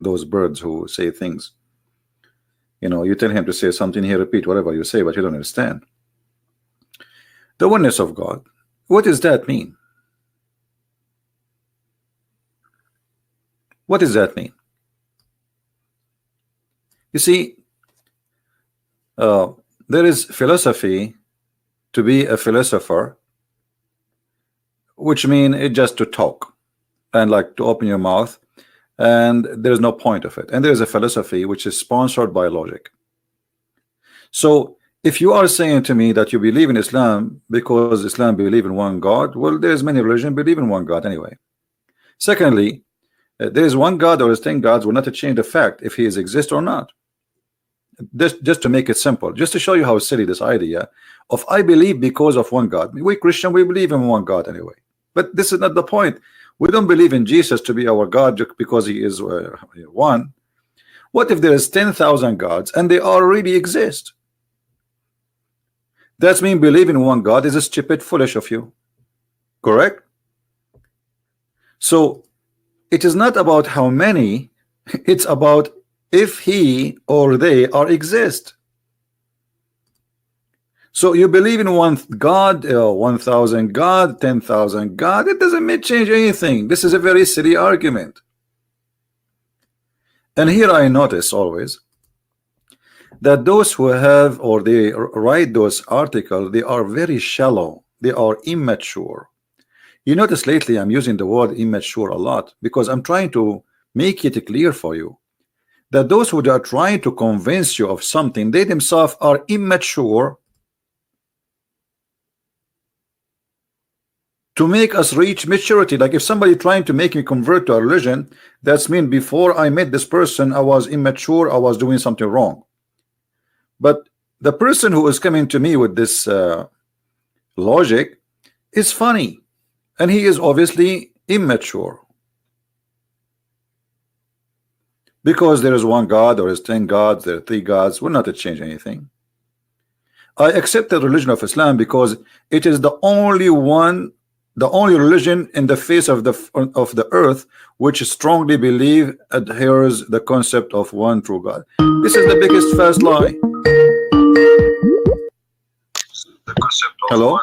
those birds who say things. You tell him to say something, he repeat whatever you say, but you don't understand. The oneness of God, what does that mean? What does that mean? You see, there is philosophy to be a philosopher, which means it just to talk and like to open your mouth, and there's no point of it. And there's a philosophy which is sponsored by logic. So if you are saying to me that you believe in Islam because Islam believe in one God, well, there's many religions believe in one God anyway. Secondly, there is one God, or there's 10 gods, will not change the fact if he is exist or not. Just to make it simple, just to show you how silly this idea of I believe because of one God. We Christian, we believe in one God anyway, but this is not the point. We don't believe in Jesus to be our God just because he is one. What if there is 10,000 gods and they already exist? That's mean believing in one God is a stupid, foolish of you, correct? So it is not about how many, it's about if he or they are exist. So you believe in one God, 1,000 God, 10,000 God, it doesn't change anything. This is a very silly argument. And here I notice always that those who have, or they write those articles, they are very shallow, they are immature. You notice lately I'm using the word immature a lot because I'm trying to make it clear for you that those who are trying to convince you of something, they themselves are immature to make us reach maturity. Like if somebody trying to make me convert to a religion, that's mean before I met this person I was immature, I was doing something wrong. But the person who is coming to me with this logic is funny, and he is obviously immature. Because there is one God, or is 10 gods, there are 3 gods, will not change anything. I accept the religion of Islam because it is the only one, the only religion in the face of the earth which strongly adheres the concept of one true God. This is the biggest first lie. Hello?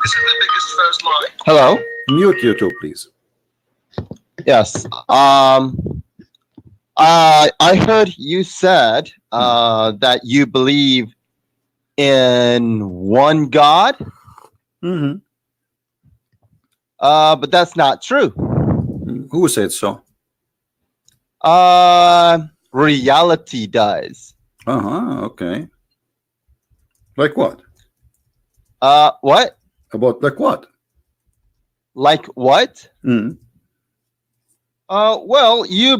This is the biggest first lie. Hello. Mute YouTube, please. Yes. I heard you said that you believe in one God. Mm-hmm. But that's not true. Who said so? Reality does. Okay. Like what? What? About like what? Like what? Mm. Well, you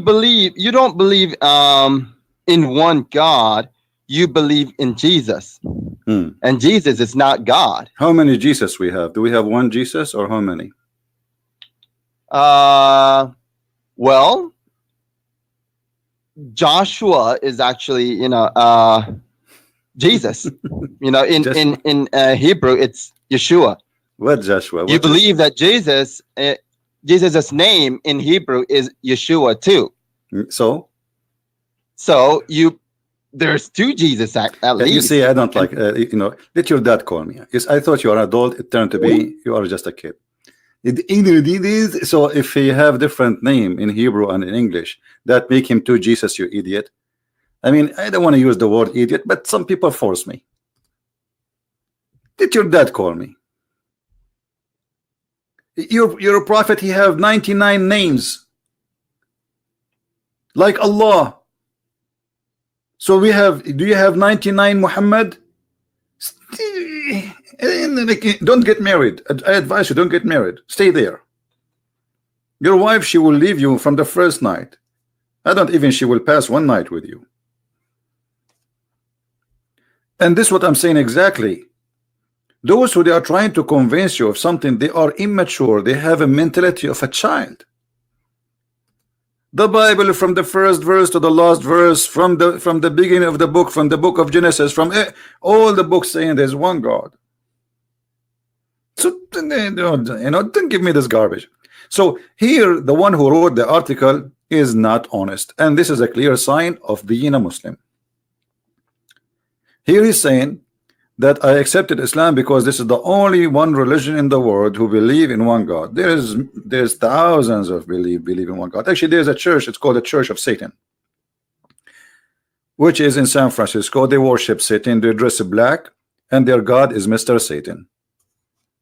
don't believe in one God. You believe in Jesus. Mm. And Jesus is not God. How many Jesus we have? Do we have one Jesus or how many? Well, Joshua is actually, Jesus. In Hebrew, it's Yeshua. What Joshua? You believe that Jesus's name in Hebrew is Yeshua too. So there's 2 Jesus at least. You see, I don't like let your dad call me. Yes, I thought you are an adult. It turned to be you are just a kid. So if he have different name in Hebrew and in English, that make him 2 Jesus, you idiot. I mean, I don't want to use the word idiot, but some people force me. Did your dad call me? You're a prophet. He have 99 names, like Allah. So do you have 99 Muhammad? Don't get married. I advise you, don't get married. Stay there. Your wife, she will leave you from the first night. I don't even she will pass one night with you. And this is what I'm saying exactly. Those who they are trying to convince you of something, they are immature. They have a mentality of a child. The Bible, from the first verse to the last verse, from the beginning of the book, from the book of Genesis, from all the books saying there's one God. So don't give me this garbage. So here, the one who wrote the article is not honest, and this is a clear sign of being a Muslim. Here he's saying that I accepted Islam because this is the only one religion in the world who believe in one God. There's thousands of believe in one God. Actually, there's a church, it's called the Church of Satan, which is in San Francisco. They worship Satan, they dress black, and their God is Mr. Satan,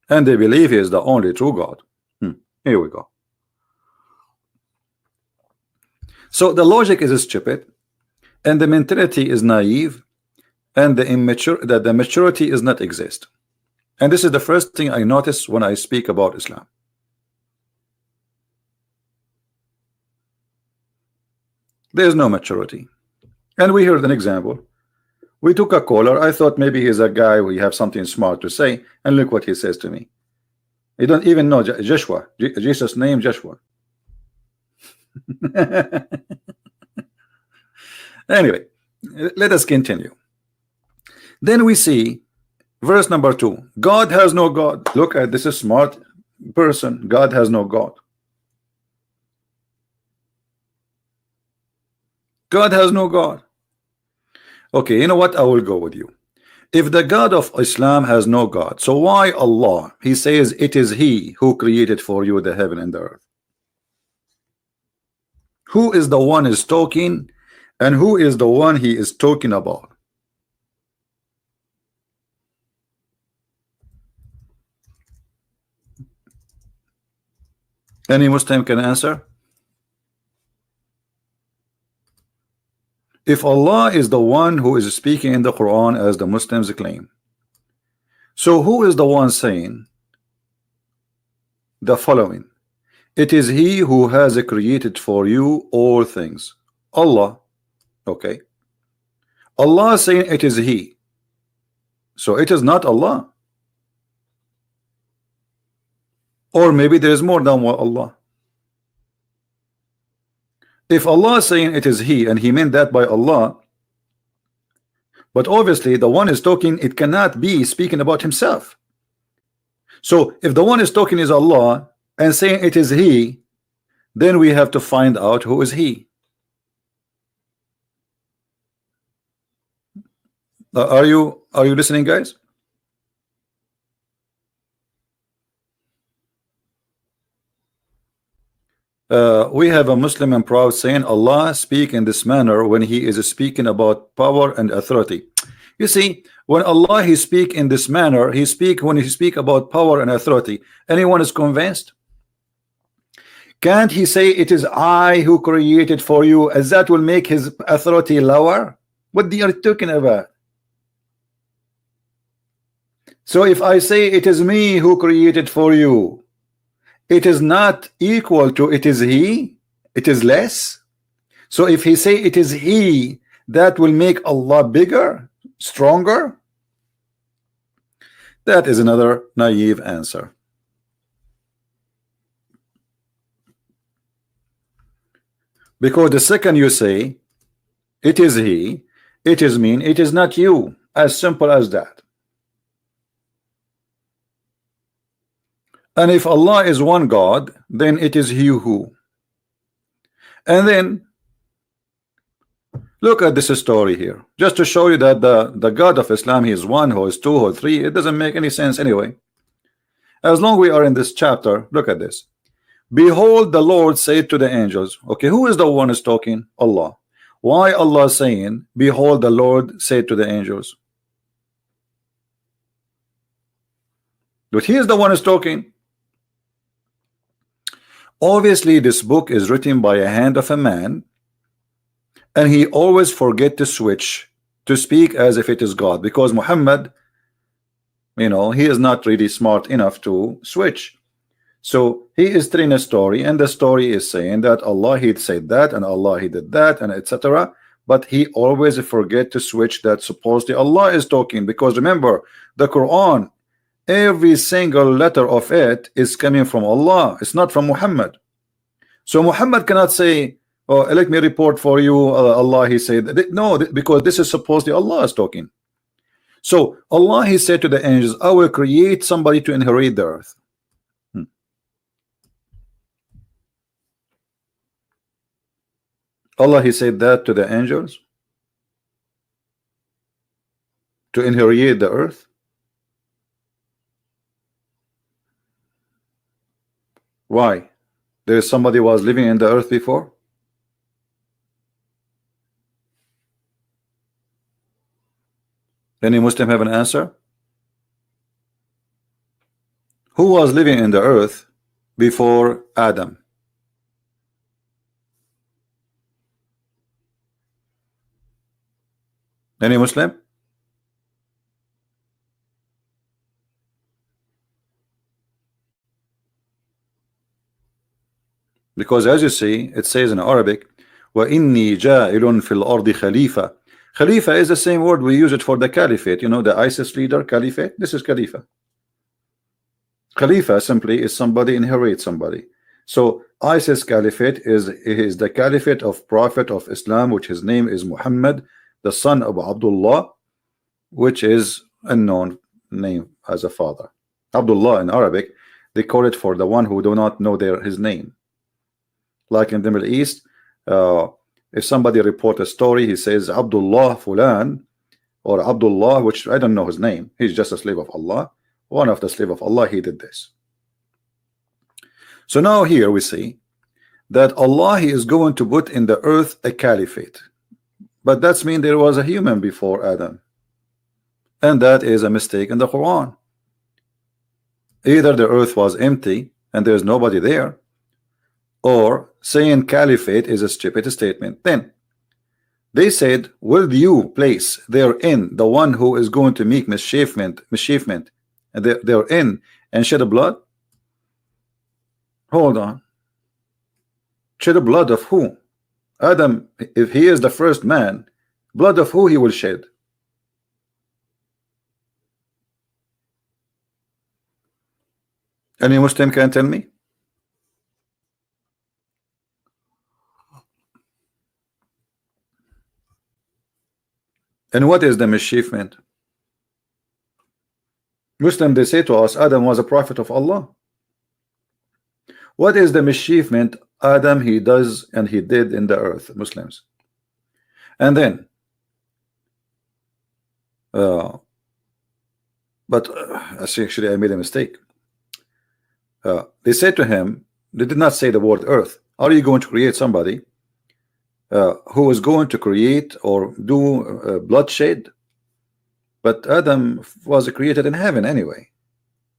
and they believe he is the only true God. Here we go. So the logic is stupid, and the mentality is naive, and the maturity is not exist. And this is the first thing I notice when I speak about Islam. There is no maturity. And we heard an example. We took a caller. I thought maybe he's a guy who have something smart to say, and look what he says to me. You don't even know Joshua, Jesus' name, Joshua. Anyway, let us continue. Then we see verse number 2. God has no God. Look at this, is smart person. God has no God. God has no God. Okay, you know what? I will go with you. If the God of Islam has no God, so why Allah? He says it is He who created for you the heaven and the earth. Who is the one is talking, and who is the one he is talking about? Any Muslim can answer? If Allah is the one who is speaking in the Quran as the Muslims claim, so who is the one saying the following? It is He who has created for you all things. Allah. Okay. Allah saying it is He. So it is not Allah. Or maybe there is more than one Allah. If Allah is saying it is He, and He meant that by Allah, but obviously the one is talking, it cannot be speaking about himself. So if the one is talking is Allah and saying it is He, then we have to find out who is He. Are you listening, guys? We have a Muslim and proud saying Allah speak in this manner when He is speaking about power and authority. You see, when Allah He speak in this manner, He speak when He speak about power and authority. Anyone is convinced? Can't He say it is I who created for you, as that will make His authority lower? What they are talking about? So if I say it is me who created for you, it is not equal to it is He, it is less. So if He say it is He, that will make Allah bigger, stronger. That is another naive answer. Because the second you say it is He, it is mean it is not you. As simple as that. And if Allah is one God, then it is He who. And then look at this story here, just to show you that the God of Islam, He is one, who is two, or three. It doesn't make any sense anyway. As long we are in this chapter, look at this. Behold, the Lord said to the angels. Okay, who is the one is talking? Allah. Why Allah saying, behold, the Lord said to the angels? But He is the one is talking. Obviously, this book is written by a hand of a man, and he always forget to switch to speak as if it is God, because Muhammad, you know, he is not really smart enough to switch. So he is telling a story, and the story is saying that Allah He said that, and Allah He did that, and etc. But he always forget to switch that supposedly Allah is talking, because remember, the Quran, every single letter of it is coming from Allah. It's not from Muhammad. So Muhammad cannot say, oh, let me report for you, Allah He said. No, because this is supposedly Allah is talking. So Allah He said to the angels, I will create somebody to inherit the earth. Allah, he said that to the angels to inherit the earth. Why? There is somebody who was living in the earth before. Any Muslim have an answer? Who was living in the earth before Adam? Any Muslim? Because as you see, it says in Arabic, وَإِنِّي جَاعِلٌ فِي الْأَرْضِ خَلِيفَةً. Khalifa is the same word we use it for the caliphate. You know, the ISIS leader, caliphate. This is Khalifa. Khalifa simply is somebody inherits somebody. So ISIS caliphate is the caliphate of Prophet of Islam, which his name is Muhammad, the son of Abdullah, which is unknown name as a father. Abdullah in Arabic, they call it for the one who do not know his name. Like in the Middle East, if somebody report a story, he says Abdullah Fulan or Abdullah, which I don't know his name. He's just a slave of Allah. One of the slave of Allah, he did this. So now here we see that Allah, he is going to put in the earth a caliphate, but that's mean there was a human before Adam, and that is a mistake in the Quran. Either the earth was empty and there's nobody there, or saying caliphate is a stupid statement. Then they said, will you place therein the one who is going to make mischievement and therein and shed a blood? Hold on. Shed the blood of who? Adam, if he is the first man, blood of who he will shed? Any Muslim can tell me? And what is the mischievement? Muslim, they say to us, Adam was a prophet of Allah. What is the mischievement Adam he does and he did in the earth, Muslims? And then actually I made a mistake. They said to him, they did not say the word earth. Are you going to create somebody who is going to create or do bloodshed? But Adam was created in heaven anyway.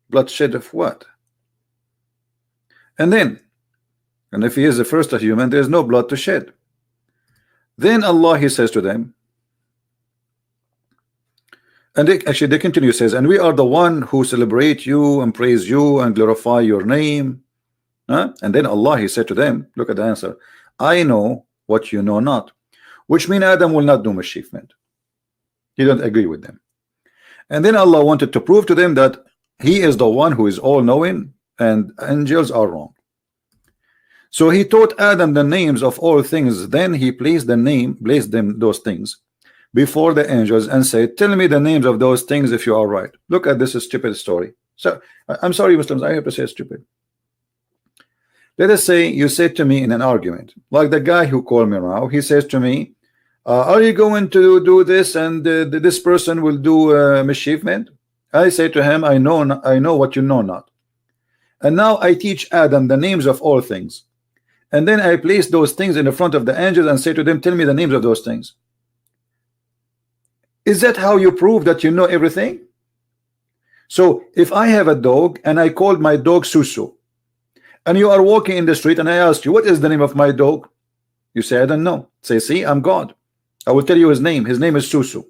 Bloodshed of what? And if he is the first of human, there is no blood to shed. Then Allah, he says to them, and they continue, says, and we are the one who celebrate you and praise you and glorify your name. And then Allah, he said to them, look at the answer, I know what you know not, which means Adam will not do mischievement. He don't agree with them. And then Allah wanted to prove to them that he is the one who is all-knowing and angels are wrong. So he taught Adam the names of all things. Then he placed those things before the angels and said, tell me the names of those things if you are right. Look at this stupid story. So I'm sorry, Muslims, I have to say stupid. Let us say you said to me in an argument, like the guy who called me now, he says to me, are you going to do this and this person will do mischievement? I say to him, I know what you know not. And now I teach Adam the names of all things. And then I place those things in the front of the angels and say to them, tell me the names of those things. Is that how you prove that you know everything? So if I have a dog and I called my dog Susu, and you are walking in the street and I ask you, what is the name of my dog? You say, I don't know. Say, see, I'm God. I will tell you his name. His name is Susu.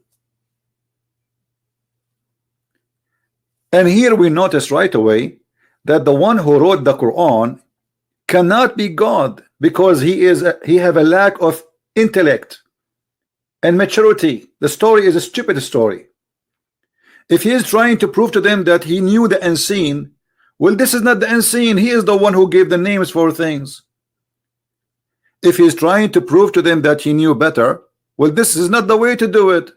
And here we notice right away that the one who wrote the Quran cannot be God, because he have a lack of intellect and maturity. The story is a stupid story. If he is trying to prove to them that he knew the unseen, well, this is not the unseen. He is the one who gave the names for things. If he is trying to prove to them that he knew better, well, this is not the way to do it.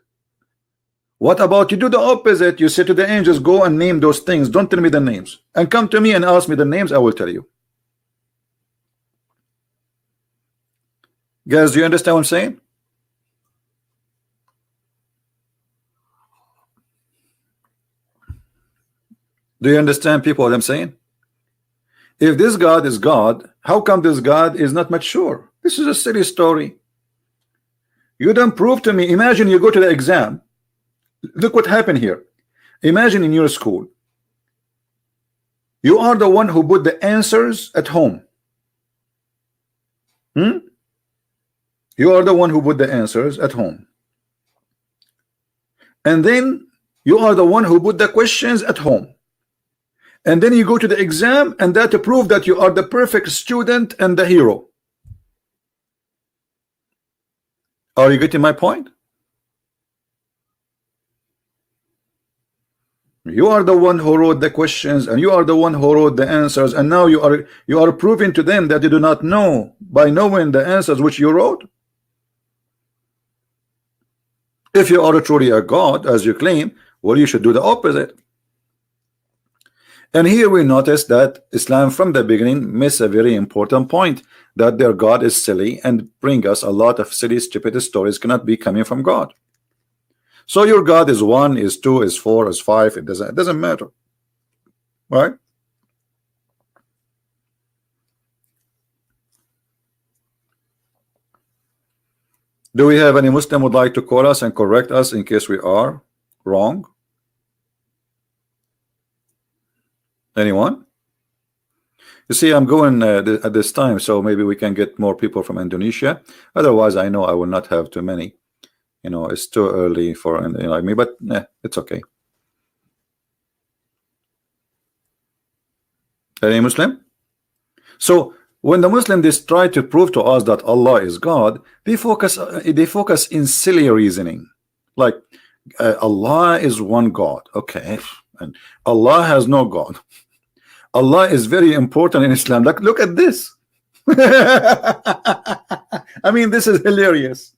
What about you do the opposite? You say to the angels, go and name those things. Don't tell me the names. And come to me and ask me the names. I will tell you. Guys, do you understand what I'm saying? Do you understand, people, what I'm saying? If this God is God, how come this God is not mature? This is a silly story. You don't prove to me. Imagine you go to the exam. Look what happened here. Imagine in your school, you are the one who put the answers at home. You are the one who put the answers at home. And then you are the one who put the questions at home. And then you go to the exam, and that to prove that you are the perfect student and the hero. Are you getting my point? You are the one who wrote the questions, and you are the one who wrote the answers, and now you are proving to them that you do not know by knowing the answers which you wrote. If you are truly a God, as you claim, well, you should do the opposite. And here we notice that Islam from the beginning missed a very important point, that their God is silly and bring us a lot of silly, stupid stories cannot be coming from God. So your God is 1, is 2, is 4, is 5. It doesn't matter, right? Do we have any Muslim would like to call us and correct us in case we are wrong? Anyone? You see, I'm going at this time, so maybe we can get more people from Indonesia. Otherwise, I know I will not have too many. You know, it's too early for like me, but it's okay. Any Muslim? So when the Muslims try to prove to us that Allah is God, they focus in silly reasoning, like Allah is one God, okay, and Allah has no God. Allah is very important in Islam. Like, look at this. I mean, this is hilarious.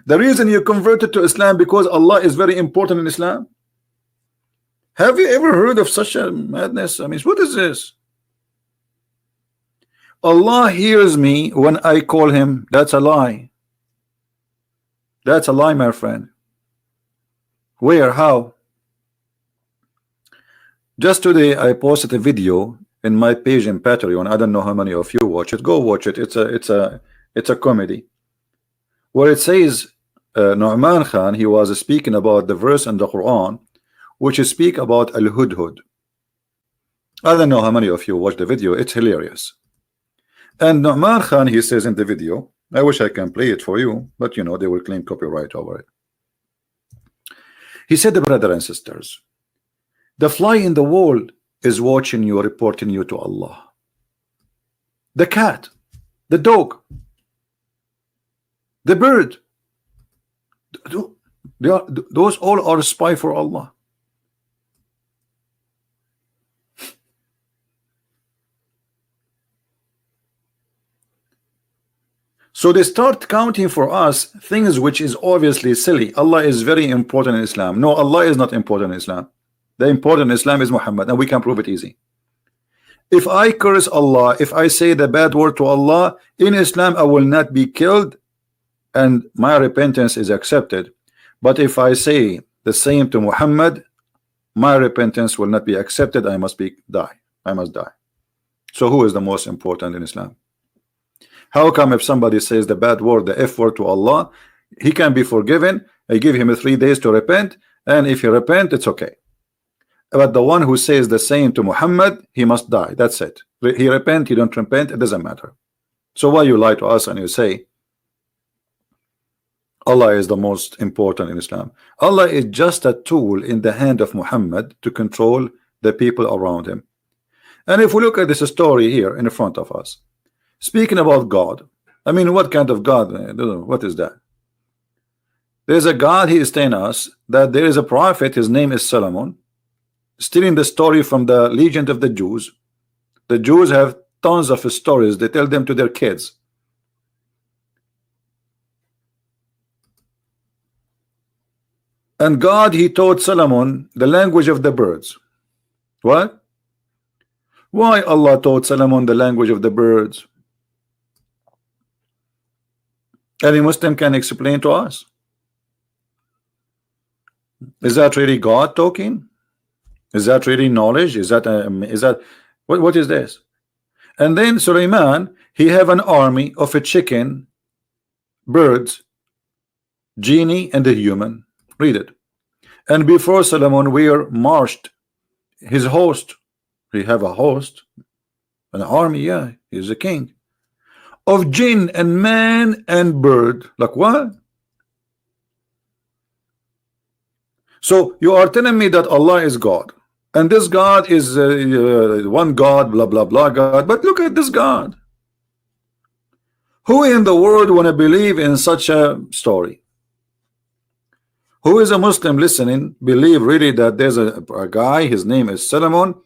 The reason you converted to Islam because Allah is very important in Islam. Have you ever heard of such a madness? I mean, what is this? Allah hears me when I call him. That's a lie. That's a lie, my friend. Where? How? Just today I posted a video in my page in Patreon. I don't know how many of you watch it. Go watch it. It's a comedy where it says Nu'man Khan, he was speaking about the verse in the Quran which speak about al-hudhud. I don't know how many of you watch the video. It's hilarious. And Nu'man Khan, he says in the video, I wish I can play it for you, but you know they will claim copyright over it. He said, brothers and sisters, the fly in the wall is watching you, reporting you to Allah. The cat, the dog, the bird, those all are spy for Allah. So they start counting for us things which is obviously silly. Allah is very important in Islam. No, Allah is not important in Islam. The important in Islam is Muhammad, and we can prove it easy. If I curse Allah, if I say the bad word to Allah, in Islam I will not be killed and my repentance is accepted. But if I say the same to Muhammad, my repentance will not be accepted. I must die. I must die. So who is the most important in Islam? How come if somebody says the bad word, the F word to Allah, he can be forgiven? I give him 3 days to repent, and if he repent, it's okay. But the one who says the same to Muhammad, he must die. That's it. He repent, he don't repent, it doesn't matter. So why you lie to us and you say Allah is the most important in Islam? Allah is just a tool in the hand of Muhammad to control the people around him. And if we look at this story here in front of us, speaking about God, I mean, what kind of God? What is that? There's a God, he is telling us that there is a prophet, his name is Solomon, stealing the story from the legend of the Jews. The Jews have tons of stories, they tell them to their kids. And God, he taught Solomon the language of the birds. What? Why Allah taught Solomon the language of the birds? Any Muslim can explain to us. Is that really God talking? Is that really knowledge? Is that what is this? And then Suleiman, he have an army of a chicken, birds, genie, and a human. Read it. And before Solomon were marched his host. He have a host, an army. Yeah, he's a king of jinn and man and bird. Like what? So you are telling me that Allah is God, and this God is one God, blah blah blah God. But look at this God. Who in the world want to believe in such a story? Who is a Muslim listening believe really that there's a guy, his name is Solomon,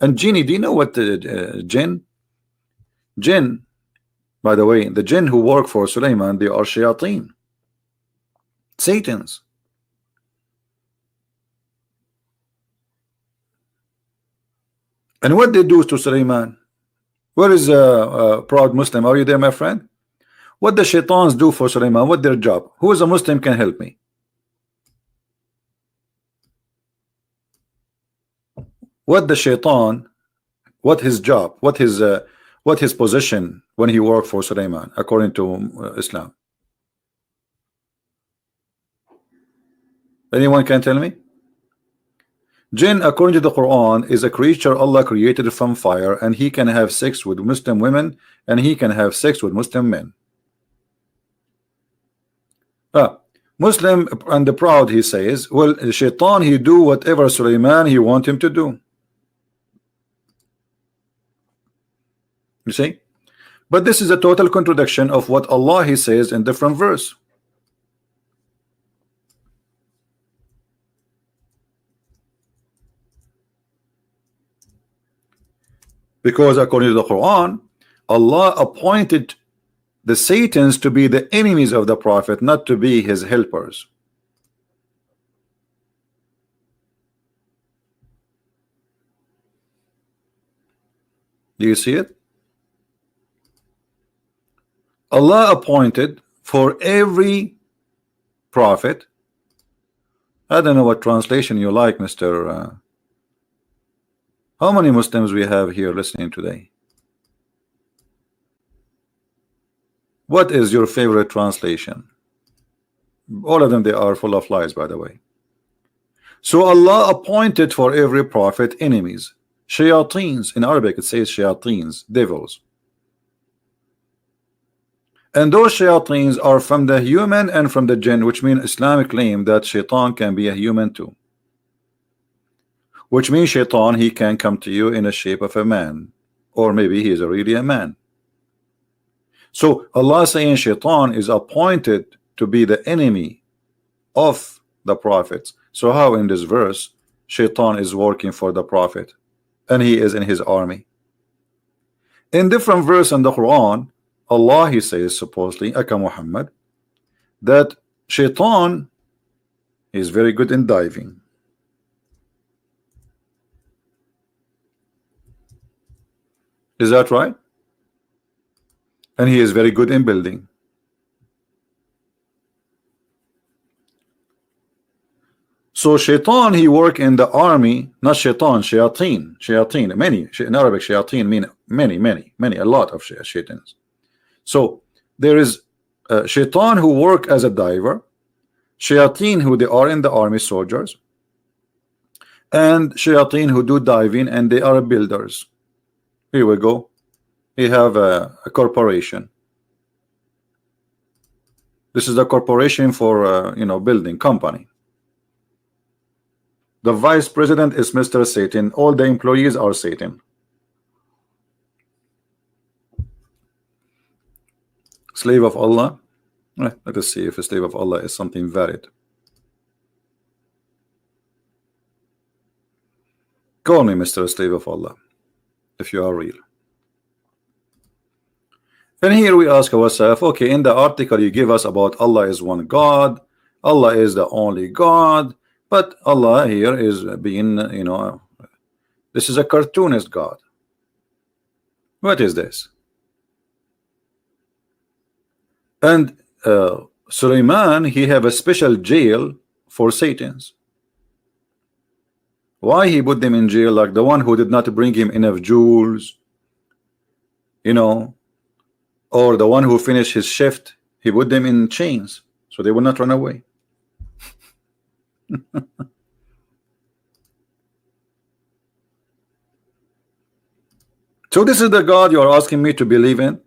and genie? Do you know what jinn? Jinn, by the way, the jinn who work for Suleiman, they are shayateen, Satans. And what they do to Suleiman? Where is proud Muslim? Are you there, my friend? What the shaitans do for Suleiman? What their job? Who is a Muslim can help me? What the shaitan? What his job? What his position when he worked for Suleiman according to Islam? Anyone can tell me? Jinn, according to the Quran, is a creature Allah created from fire, and he can have sex with Muslim women, and he can have sex with Muslim men. Muslim and the proud, he says, well, shaitan, he do whatever Suleiman he want him to do. You see? But this is a total contradiction of what Allah he says in different verse. Because according to the Quran, Allah appointed the Satans to be the enemies of the Prophet, not to be his helpers. Do you see it? Allah appointed for every prophet. I don't know what translation you like, Mr. How many Muslims we have here listening today? What is your favorite translation? All of them, they are full of lies, by the way. So Allah appointed for every prophet enemies. Shayateens, in Arabic it says shayateens, devils. And those shayateens are from the human and from the jinn, which means Islamic claim that shaitan can be a human too. Which means shaitan, he can come to you in the shape of a man, or maybe he is really a man. So Allah saying shaitan is appointed to be the enemy of the prophets. So how in this verse shaitan is working for the prophet and he is in his army? In different verse in the Quran, Allah he says supposedly, Aka Muhammad, that shaitan is very good in diving. Is that right? And he is very good in building. So shaitan, he work in the army, not shaitan, shayateen, many, in Arabic shayateen mean many, a lot of shaitans. So there is shaitan who work as a diver, shayateen who they are in the army soldiers, and shayateen who do diving and they are builders. Here we go. We have a corporation. This is a corporation for building company. The vice president is Mr. Satan. All the employees are Satan. Slave of Allah. Let us see if a slave of Allah is something valid. Call me Mr. Slave of Allah if you are real. And here we ask ourselves, okay, in the article you give us about Allah is one God, Allah is the only God, but Allah here is being, this is a cartoonist God. What is this? And Sulaiman, he have a special jail for Satans. Why he put them in jail? Like the one who did not bring him enough jewels, you know, or the one who finished his shift, he put them in chains so they will not run away. So this is the God you are asking me to believe in?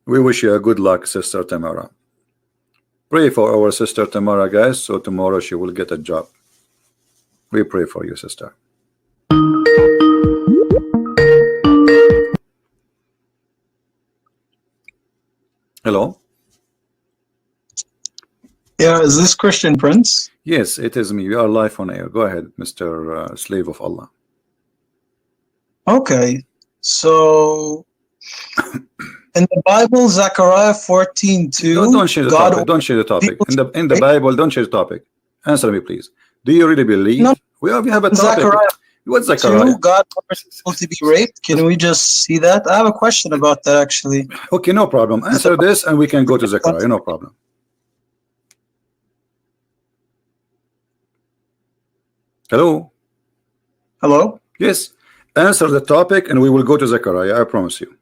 We wish you a good luck, Sister Tamara. Pray for our Sister Tamara, guys, so tomorrow she will get a job. We pray for you, sister. Hello? Yeah, is this Christian Prince? Yes, it is me. You are live on air. Go ahead, Mr. Slave of Allah. Okay, so in the Bible, Zechariah 14:2. Don't change the topic. Don't change the topic. In the Bible, don't change the topic. Answer me, please. Do you really believe? No. We have a topic. Zechariah What's Zechariah? 2, God orders people to be raped. Can we just see that? I have a question about that actually. Okay, no problem. Answer this and we can go to Zechariah. No problem. Hello? Hello? Yes. Answer the topic and we will go to Zechariah. I promise you.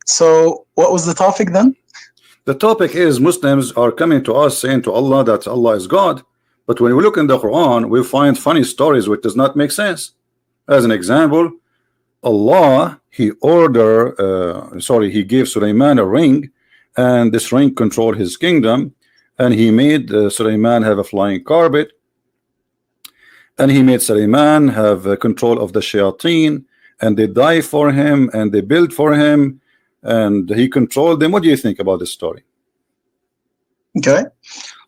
So what was the topic then? The topic is Muslims are coming to us saying to Allah that Allah is God. But when we look in the Quran, we find funny stories which does not make sense. As an example, Allah, he gave Sulaiman a ring, and this ring controlled his kingdom, and he made Sulaiman have a flying carpet, and he made Sulaiman have control of the shayateen, and they die for him, and they build for him, and he controlled them. What do you think about this story? Okay.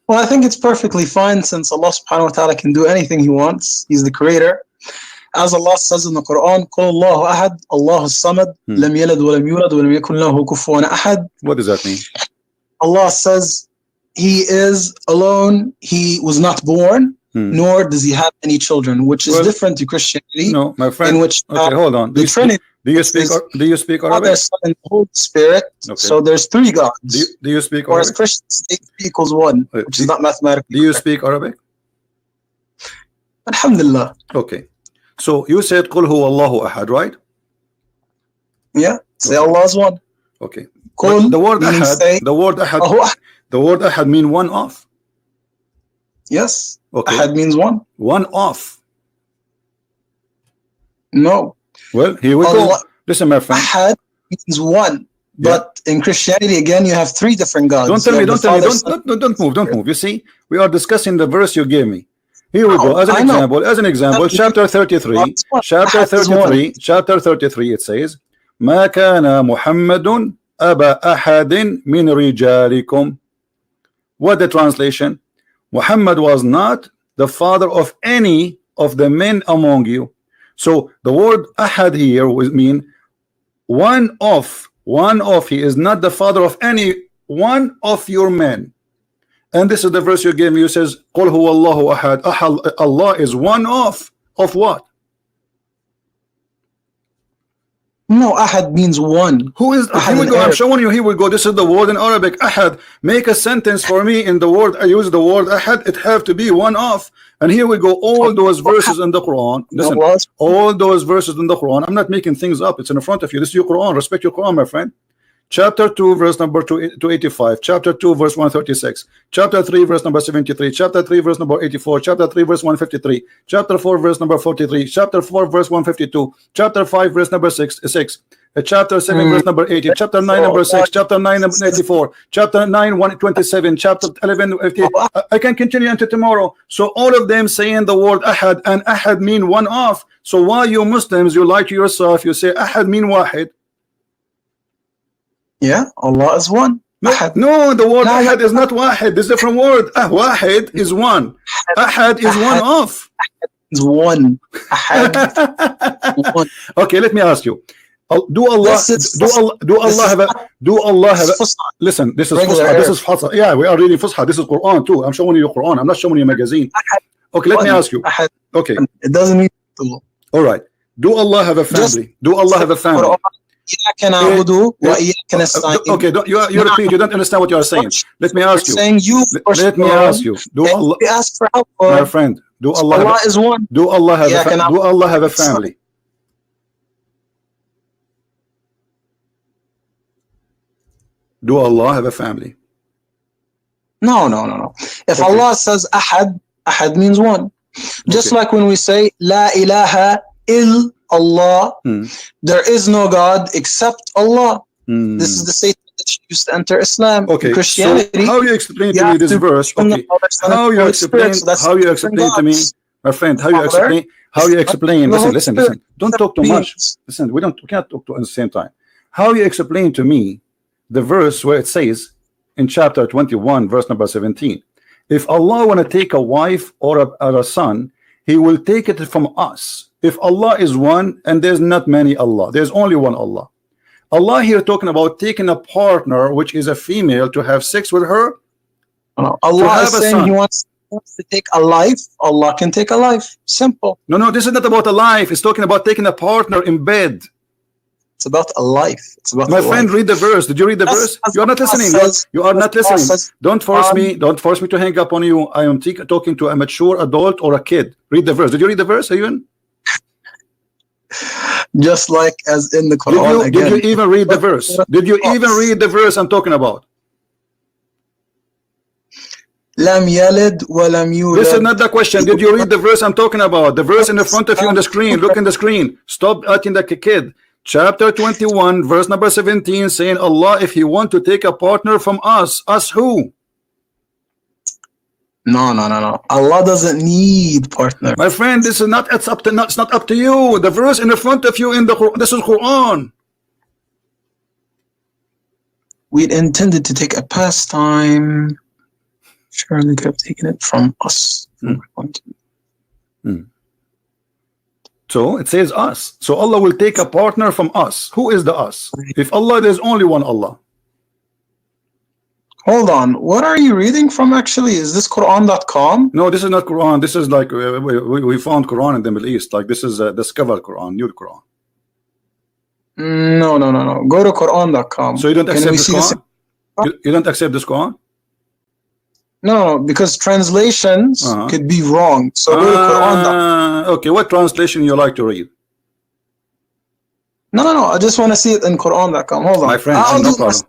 Well, I think it's perfectly fine since Allah subhanahu wa ta'ala can do anything he wants. He's the creator. As Allah says in the Quran, قُلْ اللَّهُ أَحَدْ اللَّهُ الصَّمَدْ لَمْ يَلَدْ وَلَمْ يُولَدْ وَلَمْ يَكُنْ لَهُ كُفُوًا أَحَدٌ. What does that mean? Allah says he is alone, he was not born, nor does he have any children, which is different to Christianity. No, my friend. In which okay, hold on. the Trinity. Do you speak Arabic? Father, Son, and Holy Spirit. Okay. So there's three gods. Do you speak Arabic? Whereas Christians say 3 equals 1, which is not mathematically. Do you speak Arabic? Alhamdulillah. Okay. So you said قُلْ هُوَ اللَّهُ أَحَدٌ, right? Yeah. Say Allah is one. Okay. Qul, the word ahad, the word ahad mean one off. Yes. Okay. Ahad means one. One off. No. Well, here we go. Listen, my friend. Ahad means one. But in Christianity, again, you have 3 different gods. Don't move. You see, we are discussing the verse you gave me. Here we go. As an example, chapter 33, chapter 33, it says, ما كان محمد أبا أحد من رجالكم. What the translation? Muhammad was not the father of any of the men among you. So the word ahad here would mean one of. He is not the father of any one of your men. And this is the verse you gave me. You says قُلْ هُوَ اللَّهُ أَحَدٌ. Allah is one of what? No, ahad means one. Who is ahad? Here we go. I'm showing you. Here we go. This is the word in Arabic. Ahad. Make a sentence for me in the word. I use the word ahad. It have to be one of. And here we go. All those verses in the Quran. Listen. All those verses in the Quran. I'm not making things up. It's in front of you. This is your Quran. Respect your Quran, my friend. Chapter 2, verse number 285. Chapter 2, verse 136. Chapter 3, verse number 73. Chapter 3, verse number 84. Chapter 3, verse 153. Chapter 4, verse number 43. Chapter 4, verse 152. Chapter 5, verse number 6. Chapter 7, verse number 80. Chapter 9, number 6. Chapter 9, number 84. Chapter 9, 127. Chapter 11, 50. I can continue until tomorrow. So all of them saying the word ahad, and ahad mean one of. So why you Muslims, you lie to yourself, you say ahad mean wahid. Yeah, Allah is one. No, the word ahad is not wahid. It's a different word. Wahid is one. Ahad is one of. Is one. Ahad. Okay, let me ask you. Do Allah This is do Allah do this Allah is have a do Allah have a Fusha. listen? This is Regular Fusha. This Arab. is Fusha. Yeah, we are reading Fusha. This is Quran too. I'm showing you Quran. I'm not showing you a magazine. Okay, let me ask you. Okay, It doesn't mean Allah. all right. Do Allah have a family? Do Allah have a family? إياك نعبد وإياك نستعين. Okay, you repeat. You don't understand what you are saying. Let me ask you. Saying you Let me ask you. Do Allah, we ask for help. my friend? Do Allah Allah have is one. do Allah have إياك نعبد. do Allah have a family? Do Allah have a family? No. If Okay. Allah says ahad, ahad means one. Just Okay. like when we say la ilaha ill Allah, there is no God except Allah. This is the Satan that used to enter Islam. Okay. In Christianity, So how you explain you to me have this to verse? believe in Okay. the Father, Son, and How you Holy explain? Spirit. So that's How you different explain to me, gods. my friend? How you Father, explain? How you explain? the Holy Listen. Spirit, Don't talk too much. beings. Listen, we can't talk at the same time. How you explain to me the verse where it says in chapter 21, verse number 17, if Allah want to take a wife or a son, He will take it from us. If Allah is one, and there's not many Allah, there's only one Allah. Allah here talking about taking a partner, which is a female, to have sex with her. Allah have is a saying son. He wants to take a life. Allah can take a life. Simple. No, this is not about a life. It's talking about taking a partner in bed. It's about a life. It's about My a friend, life. read the verse. Did you read the That's- verse? that's You are not what listening. says- You are not that's what listening. says- Don't force me. Don't force me to hang up on you. I am talking to a mature adult or a kid. Read the verse. Did you read the verse, even? Just like as in the Did Quran you, again. did you even read the verse? Did you even read the verse I'm talking about? Lam yalid wa lam yulad. This is not the question. Did you read the verse I'm talking about? The verse in the front of you on the screen. Look in the screen. Stop acting like a kid. Chapter 21, verse number 17, saying Allah, if He want to take a partner from us who? No. Allah doesn't need partner. My friend, this is not. It's not up to you. The verse in the front of you in the Quran. This is Quran. We intended to take a pastime. Surely could have taken it from us. So it says us. So Allah will take a partner from us. Who is the us? If Allah, there's only one Allah. Hold on. What are you reading from actually? Is this Quran.com? No, this is not Quran. This is like we found Quran in the Middle East. Like this is discovered Quran, new Quran. No. Go to Quran.com. So you don't Can accept we this see this? Quran? You don't accept this Quran? No, because translations could be wrong. So go to Quran.com. Okay, what translation you like to read? No. I just want to see it in Quran.com. Hold on. My friend, I'll no do problem.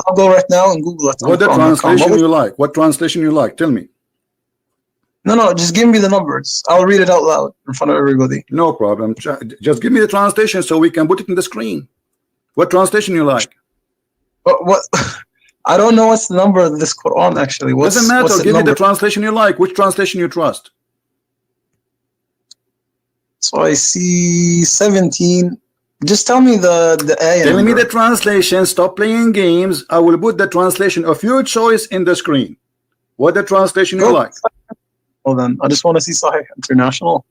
I'll go right now and Google it. What the translation you like? What translation you like? Tell me. No, just give me the numbers. I'll read it out loud in front of everybody. No problem. Just give me the translation so we can put it in the screen. What translation you like? What? I don't know what's the number of this Quran actually. Doesn't matter. Give me the translation you like. Which translation you trust? So I see 17. Just tell me the ayah. Tell me the translation. Stop playing games. I will put the translation of your choice in the screen. What the translation you like? Hold on. I just want to see Sahih International.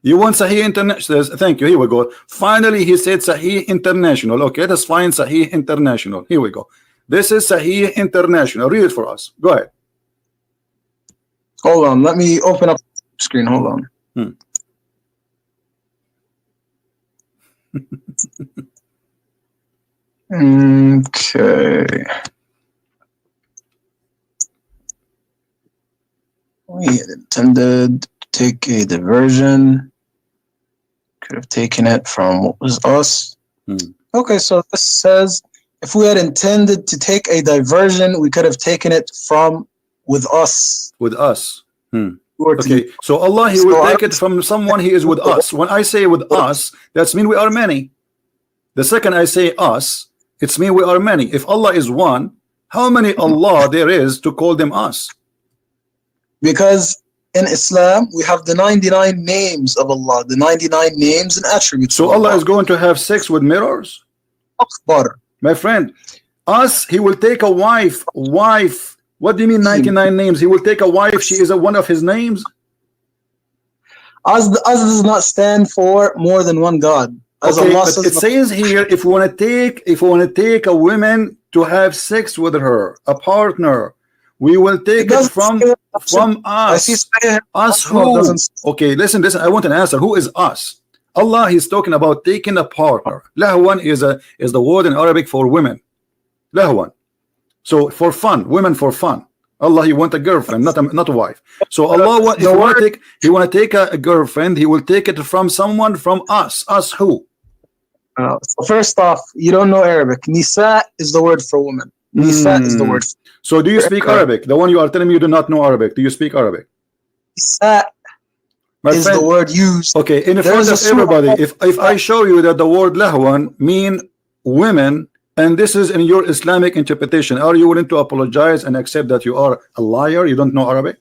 You want Sahih International? Thank you. Here we go. Finally, he said Sahih International. Okay, let's find Sahih International. Here we go. This is Sahih International. Read it for us. Go ahead. Hold on. Let me open up the screen. Hold on. Okay. We intended to take a diversion. Could have taken it from what was us. Okay, so this says if we had intended to take a diversion, we could have taken it from with us. With us. Okay, so Allah, He will take it from someone He is with us. When I say with us, that's mean we are many. The second I say us, it's mean we are many. If Allah is one, how many Allah there is to call them us? Because in Islam, we have the 99 names of Allah, the 99 names and attributes. So Allah is going to have sex with mirrors? Akbar. My friend, us, He will take a wife. Wife. What do you mean 99 names? He will take a wife. She is one of His names? Us does not stand for more than one God. As Okay, Allah but says, it says here, if you want to take a woman to have sex with her, a partner, we will take it doesn't from say that. I see us. Sahih Us Muslim who? doesn't say. Okay, listen. I want an answer. Who is us? Allah, He's talking about taking a partner. Lahwan is the word in Arabic for women. Lahwan. So for fun, women for fun. Allah, He want a girlfriend, not a wife. So Allah, if He want to take a girlfriend, He will take it from someone from us. Us who? So first off, you don't know Arabic. Nisa is the word for woman. Nisa is the word. So do you speak Arabic? The one you are telling me you do not know Arabic. Do you speak Arabic? Nisa is the word used. Okay, in front of everybody, if I show you that the word lahwan mean women, and this is in your Islamic interpretation, are you willing to apologize and accept that you are a liar? You don't know Arabic?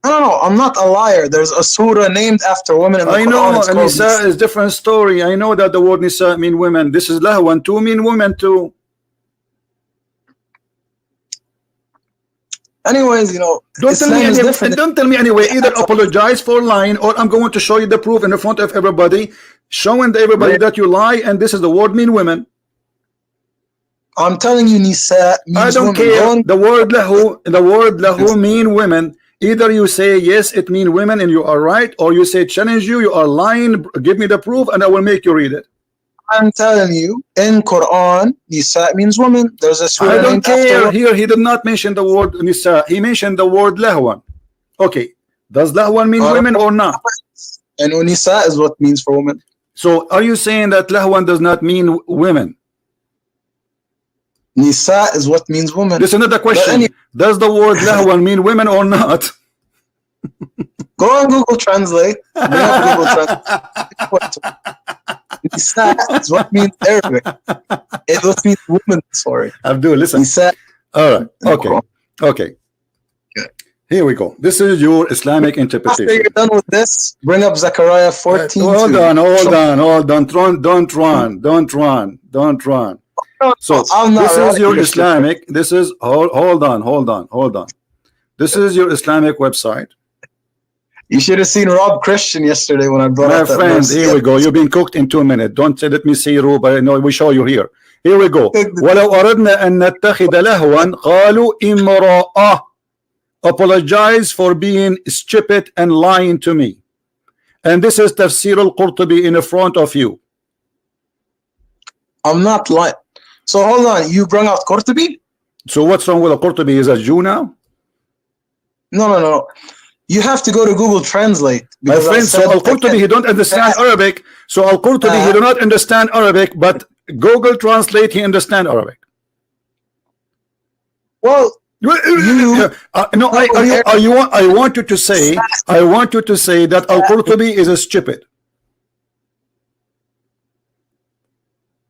No, I'm not a liar. There's a surah named after women in the Quran. I know, and Nisa is different story. I know that the word Nisa mean women. This is lahwan too, mean women too. Anyways, you know, don't tell me anyway. Either apologize for lying, or I'm going to show you the proof in front of everybody, showing everybody that you lie, and this is the word mean women. I'm telling you, Nisa means I don't women. care. The word lahu mean women. Either you say yes, it mean women, and you are right, or you say challenge you are lying. Give me the proof, and I will make you read it. I'm telling you, in Quran, Nisa means woman. There's a surah. I don't care. Here, he did not mention the word Nisa. He mentioned the word lahwan. Okay, does lahwan mean women or not? And Nisa is what means for women. So, are you saying that lahwan does not mean women? Nisa is what means woman. This is another question. Does the word lahwan mean women or not? Go on Google Translate. Google Translate. Nisa is what means Arabic. It what means woman. Sorry. Abdul, listen. Nisa. All right. Okay. Here we go. This is your Islamic interpretation. After you're done with this, bring up Zechariah 14. Hold on. Don't run. So this is your Islamic. This is hold on. This is your Islamic website. You should have seen Rob Christian yesterday when I brought up that friend, here we go. You've been cooked in 2 minutes. Don't say, let me see you, but no, we show you here. Here we go. ولو أردنا أن نتخذ لهوا قالوا امرأة. Apologize for being stupid and lying to me. And this is Tafsir al-Qurtubi in front of you. I'm not lying. So hold on. You brought out Qurtubi? So what's wrong with Qurtubi? Is a Jew now? No. You have to go to Google Translate. My friend, so Al-Qurtubi, he don't understand Arabic. So Al-Qurtubi, he do not understand Arabic, but Google Translate, he understand Arabic. Well, no, I want you to say that Al-Qurtubi is stupid.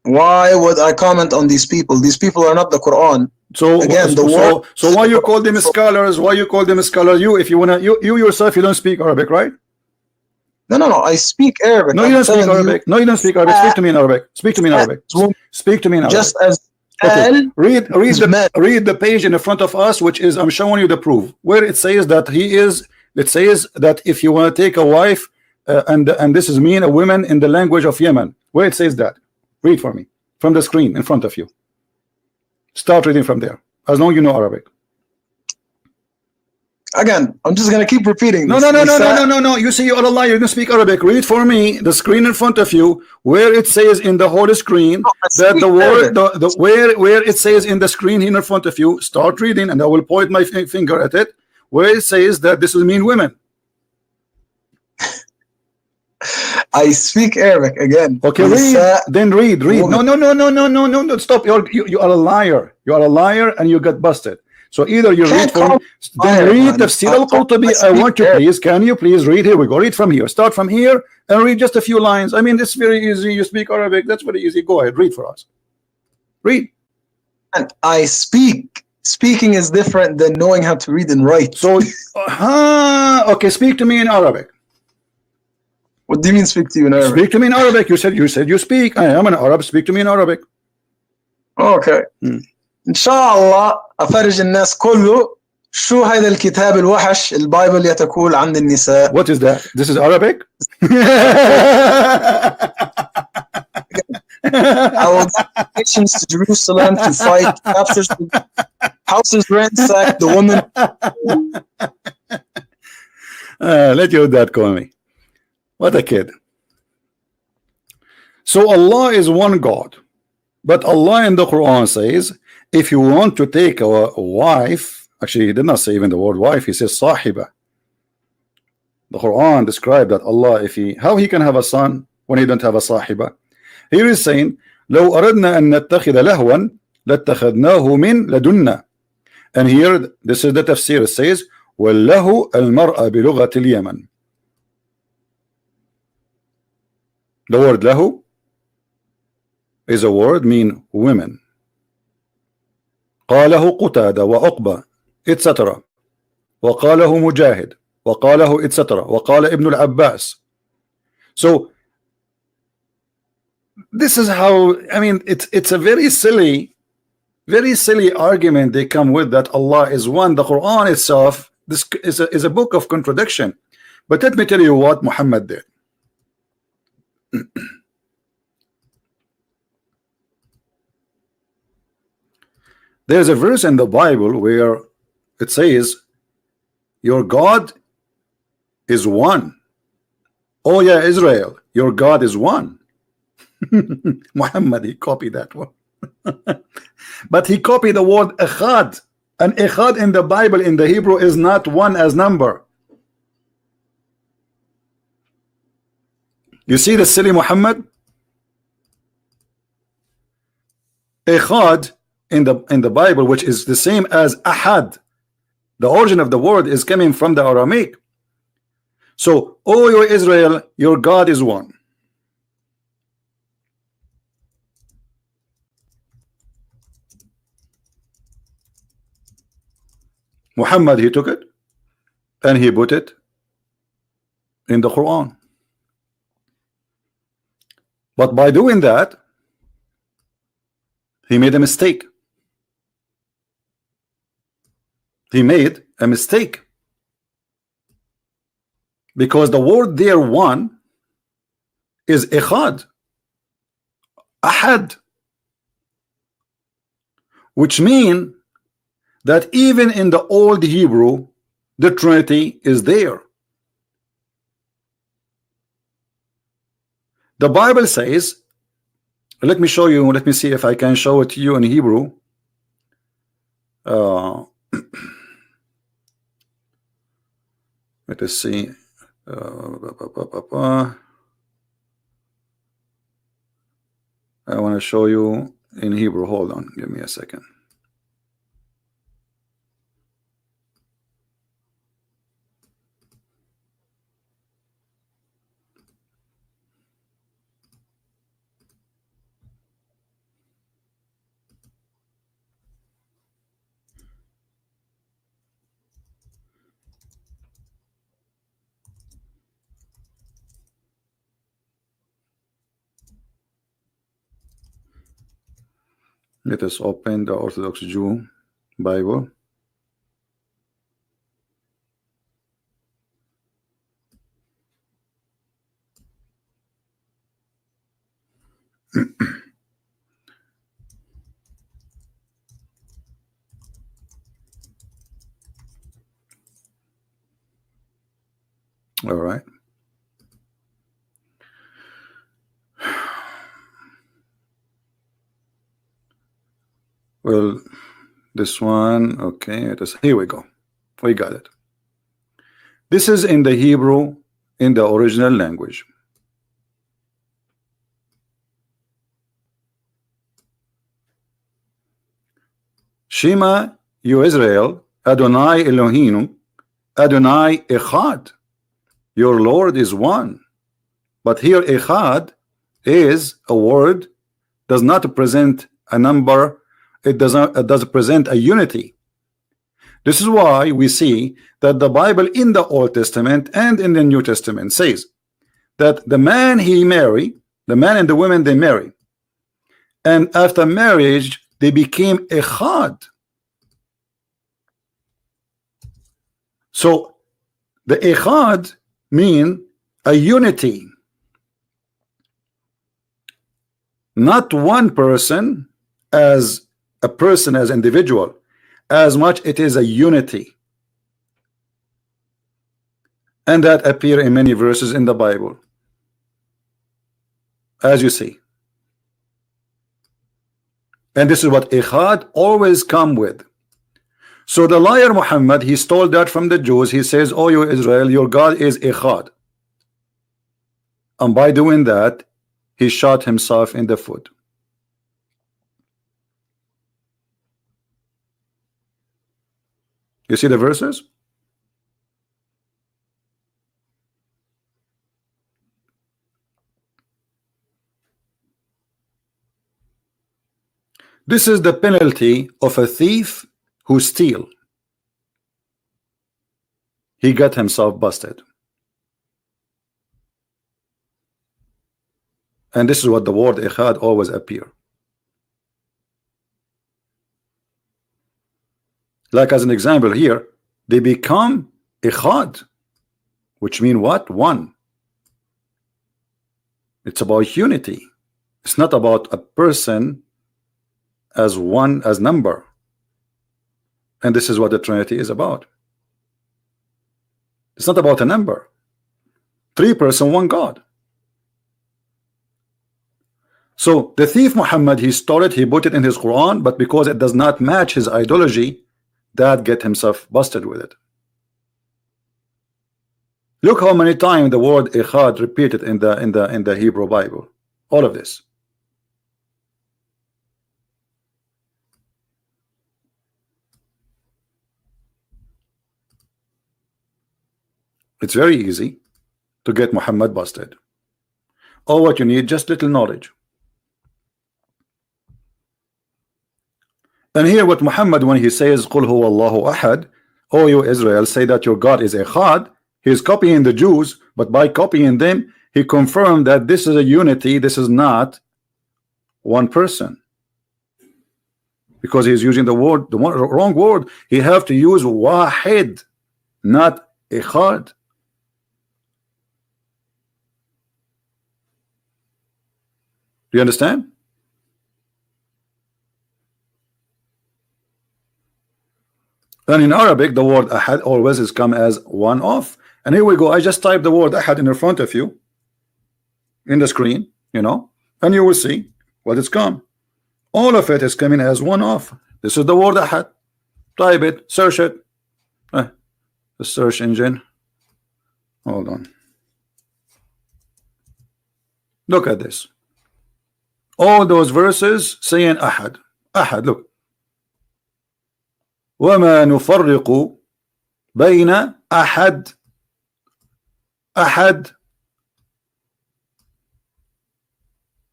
Why would I comment on these people? These people are not the Quran. So again, so why you call them scholars? Why you call them scholars? If you wanna, you yourself, you don't speak Arabic, right? No. I speak Arabic. No, you don't speak Arabic. No, you don't speak Arabic. Speak to me in Arabic. Speak to me in Arabic. Speak to me in Arabic. Just as read the page in the front of us, which is I'm showing you the proof where it says that he is. It says that if you want to take a wife, and this is mean a woman in the language of Yemen, where it says that. Read for me from the screen in front of you. Start reading from there, as long as you know Arabic. Again, I'm just gonna keep repeating this. No. You say you're a liar. You don't speak Arabic. Read for me the screen in front of you, where it says in the whole screen that the word, where it says in the screen in front of you. Start reading, and I will point my finger at it, where it says that this will mean women. I speak Arabic again. Okay, then read. No, stop. You are a liar. You are a liar, and you got busted. So either you read from, then read Tafsir al-Qurtubi. I want you, please. Can you please read? Here we go. Read from here. Start from here and read just a few lines. I mean, it's very easy. You speak Arabic. That's very easy. Go ahead. Read for us. Read. And I speak. Speaking is different than knowing how to read and write. So, okay. Speak to me in Arabic. What do you mean speak to you in Arabic? Speak to me in Arabic. You said you speak. I am an Arab. Speak to me in Arabic. Okay. إن شاء الله أفرج الناس كله شو هذا الكتاب الوحش البايبل يتقول عن النساء. What is that? This is Arabic? I will get nations to Jerusalem to fight, capture the houses, ransack the women. Let you that call me. What a kid. So Allah is one God, but Allah in the Quran says, if you want to take a wife, actually he did not say even the word wife, he says sahiba. The Quran described that Allah, how he can have a son when he don't have a sahiba. Here is saying, لو أردنا أن نتخذ لهوا لاتخذناه من لدنا. And here, this is the tafsir, it says, وَاللَّهُ الْمَرْأَ بِلُغَةِ الْيَمَنِ. The word lahu is a word mean women. قاله قتادة وعقبة etc. وقاله مجاهد وقاله etc. وقال ابن العباس. So this is how, I mean, it's a very silly argument they come with, that Allah is one. The Quran itself, this is a book of contradiction. But let me tell you what Muhammad did. There's a verse in the Bible where it says, your God is one. Oh yeah, Israel, your God is one. Muhammad, he copied that one. But he copied the word echad, and echad in the Bible in the Hebrew is not one as number. You see the silly Muhammad? Echad in the Bible, which is the same as ahad, the origin of the word is coming from the Aramaic. So, oh you Israel, your God is one. Muhammad, he took it and he put it in the Quran. But by doing that, he made a mistake. He made a mistake. Because the word there, one, is echad, ahad, which mean that even in the old Hebrew, the Trinity is there. The Bible says, let me show you, let me see if I can show it to you in Hebrew. Let us see. I want to show you in Hebrew. Hold on, give me a second. Let us open the Orthodox Jew Bible. All right. Well, this one, okay, it is, here we go. We got it. This is in the Hebrew, in the original language. Shema, you Israel, Adonai Elohim, Adonai Echad. Your Lord is one. But here Echad is a word, does not present a number, it does present a unity. This is why we see that the Bible in the Old Testament and in the New Testament says that the man he marry, the man and the women they marry, and after marriage they became echad. So the echad mean a unity. not one person as a person, as individual, as much it is a unity, and that appear in many verses in the Bible, as you see. And this is what Ikhad always come with. So the liar Muhammad, he stole that from the Jews. He says, "Oh, you Israel, your God is Ikhad," and by doing that, he shot himself in the foot. You see the verses? This is the penalty of a thief who steal. He got himself busted. And this is what the word Ikhad always appear. Like as an example here, they become Ikhad, which mean what? One. It's about unity. It's not about a person as one, as number. And this is what the Trinity is about. It's not about a number. 3 persons, 1 God. So the thief Muhammad, he stole it, he put it in his Quran, but because it does not match his ideology, that get himself busted with it. Look how many times the word Ikhad repeated in the Hebrew Bible. All of this. It's very easy to get Muhammad busted. All what you need, just little knowledge. And here what Muhammad, when he says Qul huwa Allahu ahad, oh you Israel, say that your God is Ikhad, he is copying the Jews, but by copying them he confirmed that this is a unity, this is not one person, because he is using the wrong word. He have to use wahid, not Ikhad. Do you understand? And in Arabic, the word ahad always is come as one of. And here we go. I just type the word ahad in front of you in the screen, you know, and you will see what it's come. All of it is coming as one of. This is the word ahad. Type it, search it. The search engine. Hold on. Look at this. All those verses saying ahad. Ahad, look. وما نفرق بين أحد أحد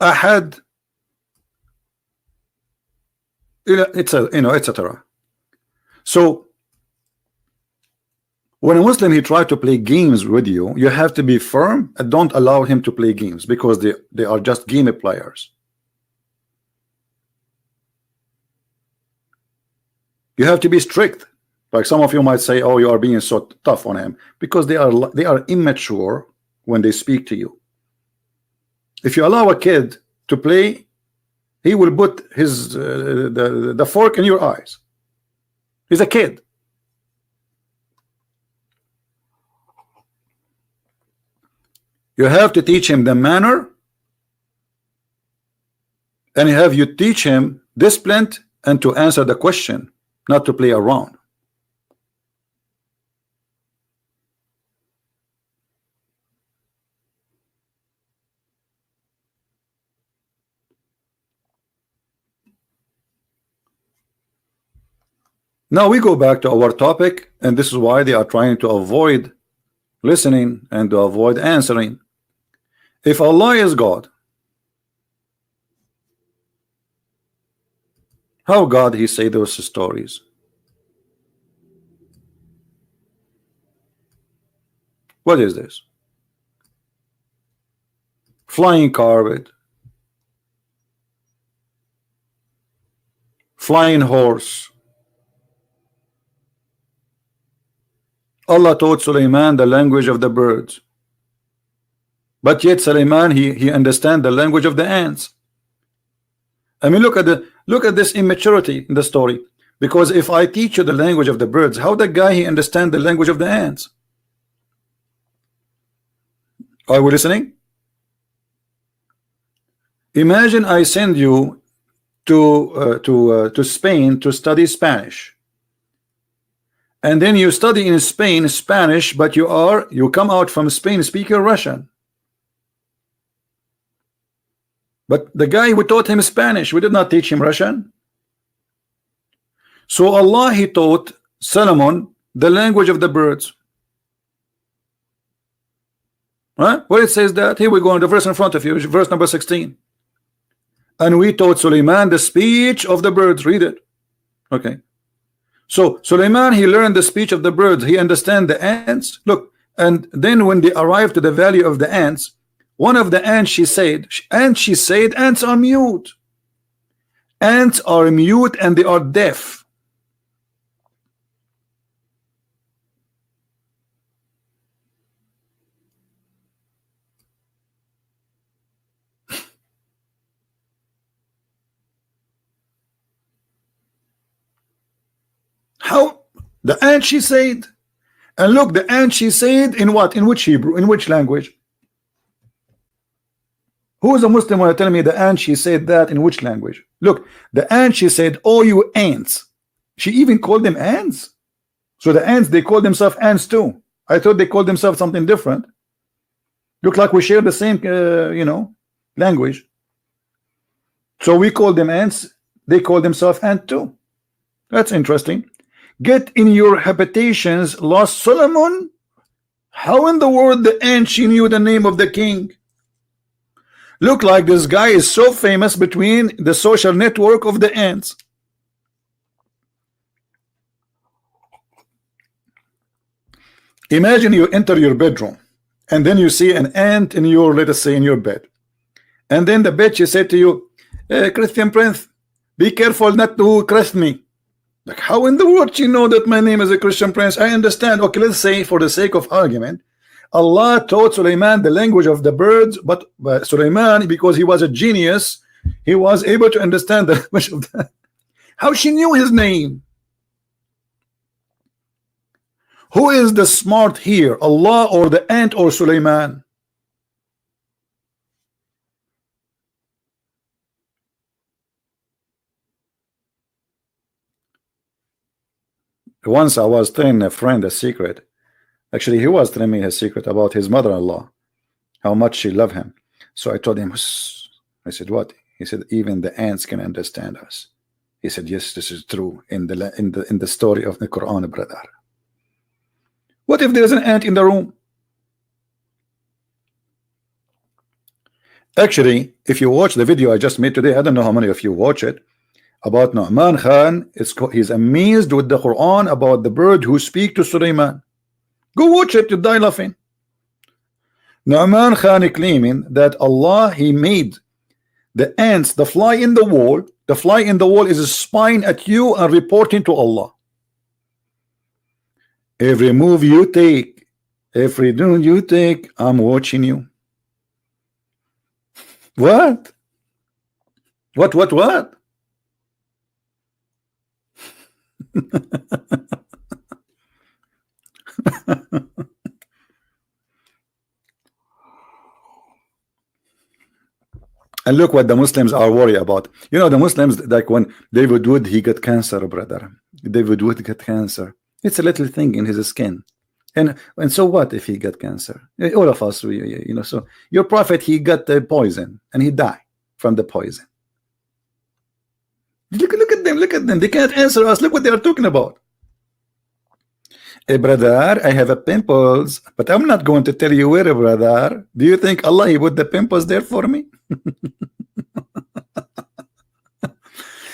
أحد etc. So when a Muslim he try to play games with you, you have to be firm and don't allow him to play games, because they are just game players. You have to be strict. Like some of you might say, oh, you are being so tough on him, because they are immature when they speak to you. If you allow a kid to play, he will put his the fork in your eyes. He's a kid. You have to teach him the manner, and have you teach him discipline and to answer the question, not to play around. Now we go back to our topic, and this is why they are trying to avoid listening and to avoid answering. If Allah is God, how God he say those stories? What is this? Flying carpet, flying horse. Allah taught Sulaiman the language of the birds, but yet Sulaiman he understand the language of the ants. I mean, look at this immaturity in the story. Because if I teach you the language of the birds, how the guy he understand the language of the ants? Are we listening? Imagine I send you to Spain to study Spanish, and then you study in Spain Spanish, but you come out from Spain speaking Russian. But the guy who taught him Spanish, we did not teach him Russian. So Allah, he taught Solomon the language of the birds. Right? Where it says that, here we go on the verse in front of you, verse number 16. And we taught Suleiman the speech of the birds. Read it. Okay. So Suleiman, he learned the speech of the birds. He understand the ants. Look, and then when they arrived to the valley of the ants, one of the ants, she said, ants are mute. Ants are mute and they are deaf. How? The ant, she said. And look, the ant, she said in what? In which Hebrew? In which language? Who is a Muslim want to tell me the ant, she said that in which language? Look, the ant, she said, oh, you ants. She even called them ants. So the ants, they call themselves ants too. I thought they called themselves something different. Look like we share the same, language. So we call them ants. They call themselves ant too. That's interesting. Get in your habitations, lost Solomon. How in the world the ant, she knew the name of the king? Look like this guy is so famous between the social network of the ants. Imagine you enter your bedroom and then you see an ant in your, let us say, in your bed. And then the bed, she said to you, Christian Prince, be careful not to caress me. Like, how in the world you know that my name is a Christian Prince? I understand. Okay, let's say for the sake of argument, Allah taught Suleiman the language of the birds, but Suleiman, because he was a genius, he was able to understand the language of the... How she knew his name? Who is the smart here, Allah or the ant or Suleiman? Once I was telling a friend a secret. Actually, he was telling me a secret about his mother-in-law, how much she loved him. So I told him, I said, what? He said, even the ants can understand us. He said, yes, this is true in the story of the Quran, brother. What if there's an ant in the room? Actually, if you watch the video I just made today, I don't know how many of you watch it, about Nu'man Khan. He's amazed with the Quran about the bird who speak to Suleiman. Go watch it, you die laughing. Nu'man Khan claiming that Allah, he made the ants, the fly in the wall. The fly in the wall is spying at you and reporting to Allah. Every move you take, every do you take, I'm watching you. What? What? And look what the Muslims are worried about. You know, the Muslims, like when David Wood, he got cancer, brother. David Wood got cancer. It's a little thing in his skin. And so what if he got cancer? All of us, so your prophet, he got the poison and he died from the poison. Look at them. They can't answer us. Look what they are talking about. Hey, brother, I have a pimples, but I'm not going to tell you where, brother. Do you think Allah, he put the pimples there for me?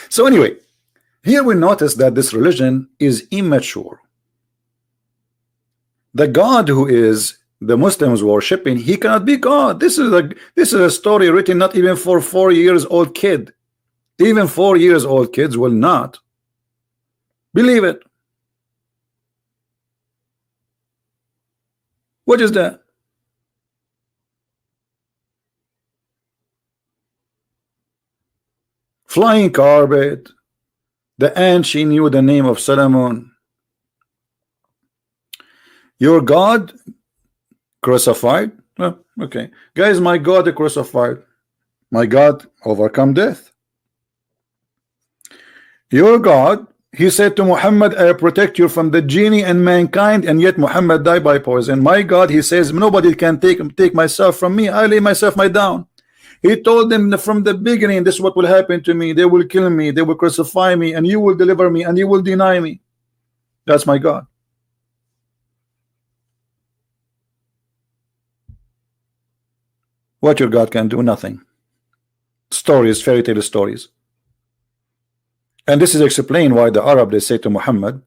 So anyway, here we notice that this religion is immature. The God who is the Muslims worshiping, he cannot be God. This is a story written not even for 4 years old kid. Even 4 years old kids will not believe it. What is that? flying carpet. The ant, she knew the name of Solomon. Your God crucified? Oh, okay. Guys, my God crucified. My God overcome death. Your God, he said to Muhammad, I protect you from the genie and mankind, and yet Muhammad died by poison. My God, he says, nobody can take myself from me. I lay myself down. He told them from the beginning, this is what will happen to me. They will kill me, they will crucify me, and you will deliver me, and you will deny me. That's my God. What your God can do? Nothing. Stories, fairy tale stories. And this is explained why the Arab, they say to Muhammad,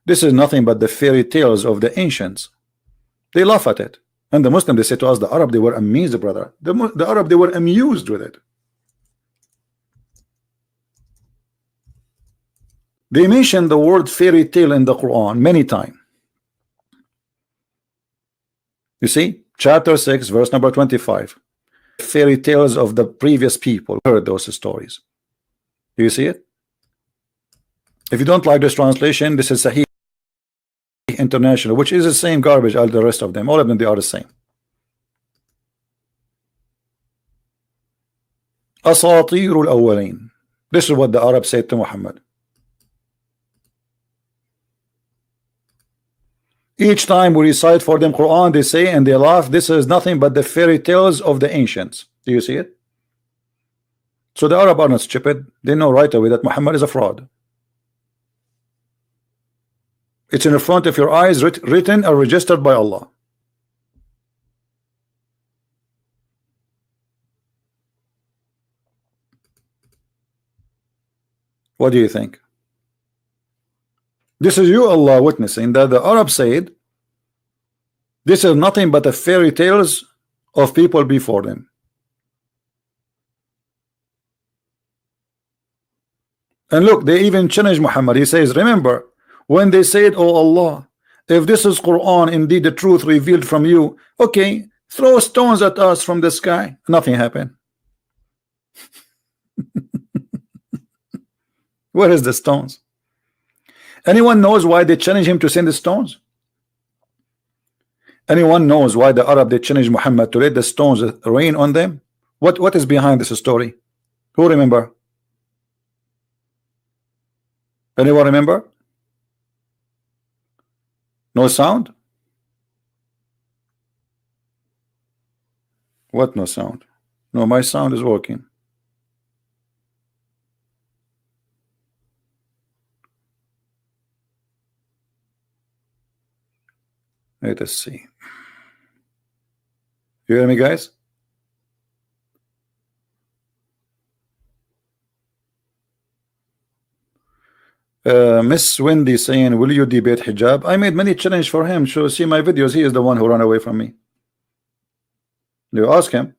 this is nothing but the fairy tales of the ancients. They laugh at it. And the Muslim, they say to us, the Arab, they were amazed, brother. The Arab, they were amused with it. They mention the word fairy tale in the Quran many times. You see, chapter 6, verse number 25. Fairy tales of the previous people heard those stories. Do you see it? If you don't like this translation, this is Sahih International, which is the same garbage as the rest of them. All of them, they are the same. Asatirul awwalin. This is what the Arab said to Muhammad. Each time we recite for them Quran, they say and they laugh, this is nothing but the fairy tales of the ancients. Do you see it? So the Arab are not stupid. They know right away that Muhammad is a fraud. It's in the front of your eyes, written or registered by Allah. What do you think? This is you, Allah, witnessing that the Arab said this is nothing but the fairy tales of people before them. And look, they even challenge Muhammad. He says, remember when they said, oh Allah, if this is Quran, indeed the truth revealed from you, okay, throw stones at us from the sky. Nothing happened. Where is the stones? Anyone knows why they challenge him to send the stones? Anyone knows why the Arab, they challenge Muhammad to let the stones rain on them? What is behind this story? Who remember? Anyone remember? No sound? What no sound? No, my sound is working. Let us see. You hear me, guys? Miss Wendy saying, will you debate hijab? I made many challenge for him. So see my videos. He is the one who ran away from me. You ask him.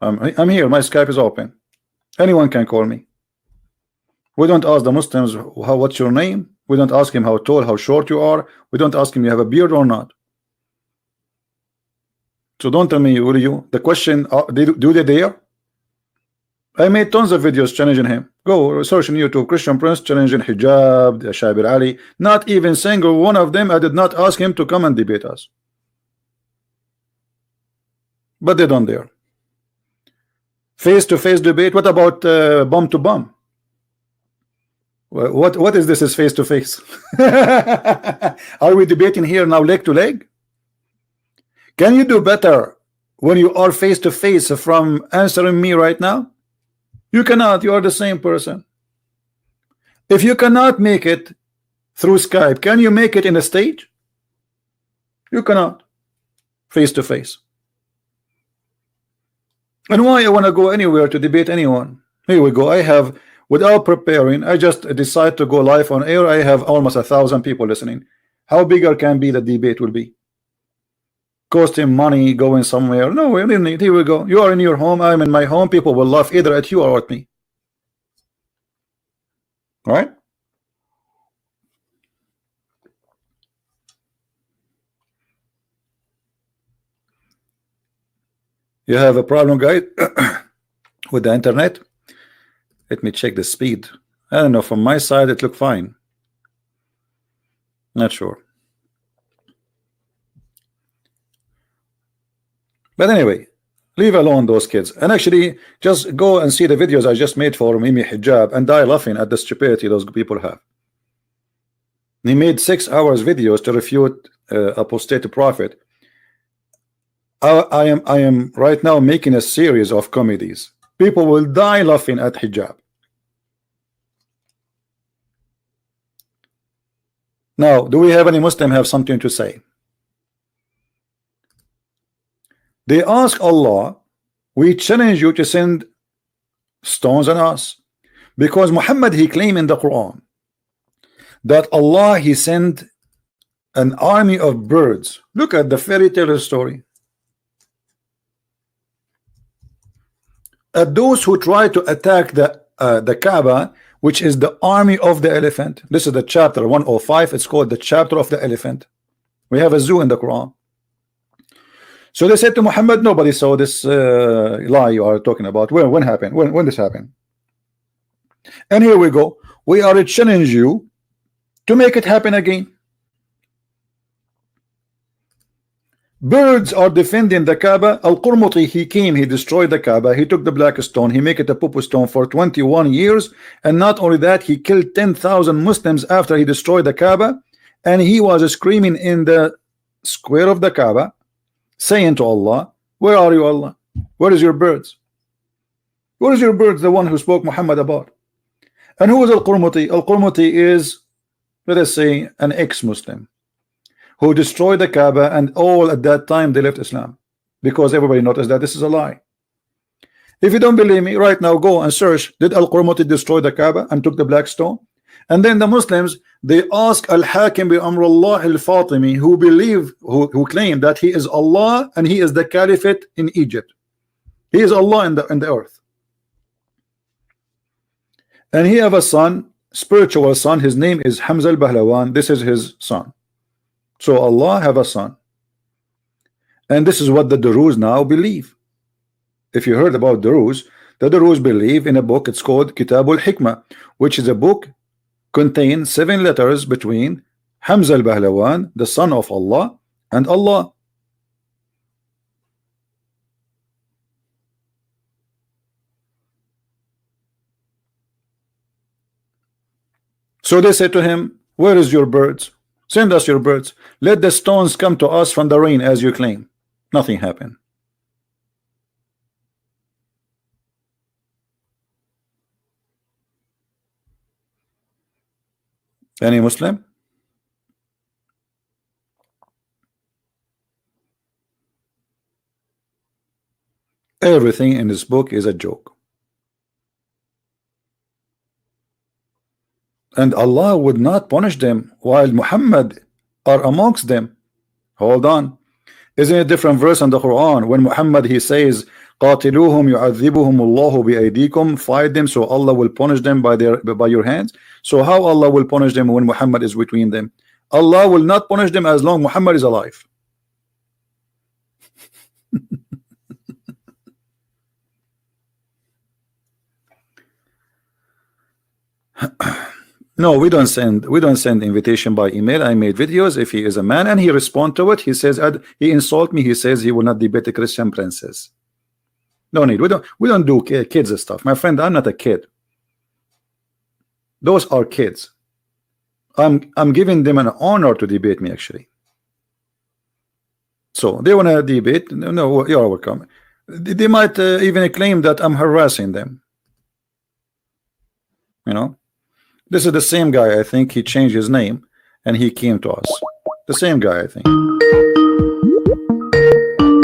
I'm here. My Skype is open. Anyone can call me. We don't ask the Muslims what's your name. We don't ask him how tall, how short you are. We don't ask him you have a beard or not. So don't tell me, will you? The question, do they dare? I made tons of videos challenging him. Go search on YouTube, Christian Prince challenging hijab, Shabir Ali. Not even single one of them, I did not ask him to come and debate us. But they don't dare. Face-to-face debate. What about bum to bum? What is this? Is face-to-face? Are we debating here now, leg to leg? Can you do better when you are face-to-face from answering me right now? You cannot. You are the same person. If you cannot make it through Skype, can you make it in a stage? You cannot. Face-to-face. And why I want to go anywhere to debate anyone? Here we go. I have, without preparing, I just decide to go live on air. I have almost 1,000 people listening. How bigger can be the debate will be? Costing money, going somewhere. No, we don't need. Here we go. You are in your home. I'm in my home. People will laugh either at you or at me. All right? You have a problem, guys, with the internet. Let me check the speed. I don't know, from my side it looked fine. Not sure. But anyway, leave alone those kids. And actually, just go and see the videos I just made for Mimi Hijab and die laughing at the stupidity those people have. He made 6 hours videos to refute apostate prophet. I am right now making a series of comedies. People will die laughing at hijab. Now, do we have any Muslim have something to say? They ask Allah, we challenge you to send stones on us, because Muhammad, he claimed in the Quran that Allah, he sent an army of birds. Look at the fairy tale story. At those who try to attack the Kaaba, which is the army of the elephant. This is the chapter 105. It's called the chapter of the elephant. We have a zoo in the Quran. So they said to Muhammad, nobody saw this lie you are talking about. When happened? When this happened? And here we go. We are challenge you to make it happen again. Birds are defending the Kaaba. Al-Qurmuti, he came, he destroyed the Kaaba, he took the black stone, he make it a pupu stone for 21 years, and not only that, he killed 10,000 Muslims after he destroyed the Kaaba, and he was screaming in the square of the Kaaba, saying to Allah, where are you, Allah? Where is your birds? Where is your birds, the one who spoke Muhammad about? And who is Al-Qurmuti? Al-Qurmuti is, let us say, an ex-Muslim who destroyed the Kaaba, and all at that time they left Islam because everybody noticed that this is a lie. If you don't believe me, right now go and search, did Al-Qurmuti destroy the Kaaba and took the black stone? And then the Muslims, they ask Al-Hakim bi Amrullah Al-Fatimi, who believe, who claim that he is Allah and he is the caliphate in Egypt. He is Allah in the earth. And he have a son, spiritual son, his name is Hamza al-Bahlawan. This is his son. So Allah have a son, and this is what the Durus now believe. If you heard about Durus, the Durus believe in a book. It's called Kitabul Hikmah, which is a book contains 7 letters between Hamza al-Bahlawan, the son of Allah, and Allah. So they said to him, where is your birds? Send us your birds. Let the stones come to us from the rain as you claim. Nothing happened. Any Muslim? Everything in this book is a joke. And Allah would not punish them while Muhammad are amongst them. Hold on. Isn't it a different verse in the Quran when Muhammad, he says, قاتلوهم يعذبهم الله بأيديكم, fight them so Allah will punish them by your hands. So how Allah will punish them when Muhammad is between them? Allah will not punish them as long Muhammad is alive. No, we don't send invitation by email. I made videos. If he is a man and he respond to it, he says, he insult me, he says he will not debate a Christian princess. No need. We don't do kids stuff. My friend, I'm not a kid. Those are kids. I'm giving them an honor to debate me, actually. So they want to debate. No, you're welcome. They might even claim that I'm harassing them. You know, this is the same guy. I think he changed his name and he came to us. The same guy, I think.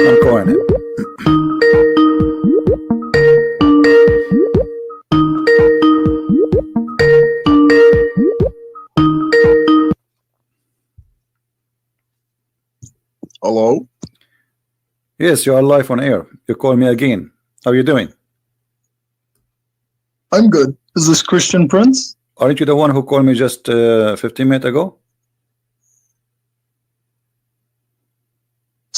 I'm calling it. Hello? Yes, you are live on air. You call me again. How are you doing? I'm good. Is this Christian Prince? Aren't you the one who called me just 15 minutes ago?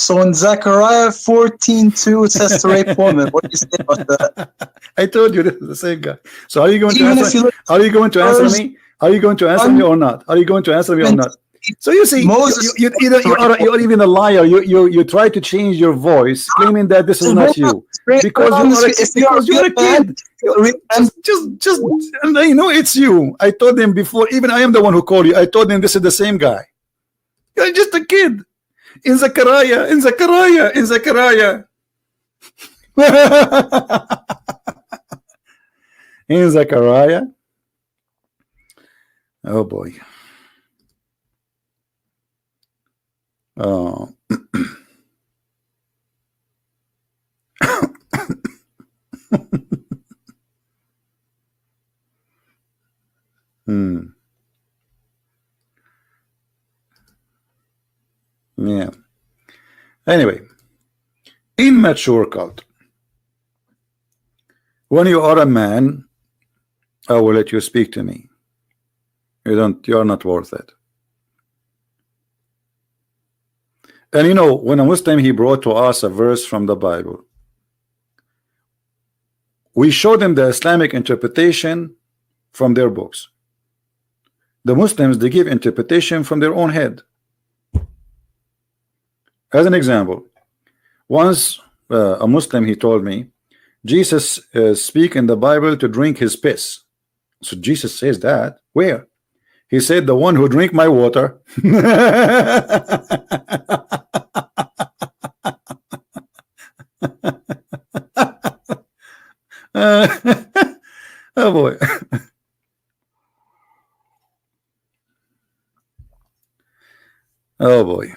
So in Zechariah 14:2, it says to rape women. What do you say about that? I told you this is the same guy. So are you going to Even if answer? you look Are you going to answer me? Are you going to answer me or not? Are you going to answer me or not? So you see, Moses, you're even a liar. You try to change your voice, claiming that this is not you because you're a kid. Just you know it's you. I told them before. Even I am the one who called you. I told them this is the same guy. You're just a kid. In Zechariah. In Zechariah. Oh boy. Oh. Yeah. Anyway, immature cult. When you are a man, I will let you speak to me. You are not worth it. And you know, when a Muslim he brought to us a verse from the Bible, we showed them the Islamic interpretation from their books. The Muslims, they give interpretation from their own head. As an example, once a Muslim he told me Jesus speak in the Bible to drink his piss. So Jesus says that where? He said the one who drink my water. Oh boy. Oh boy.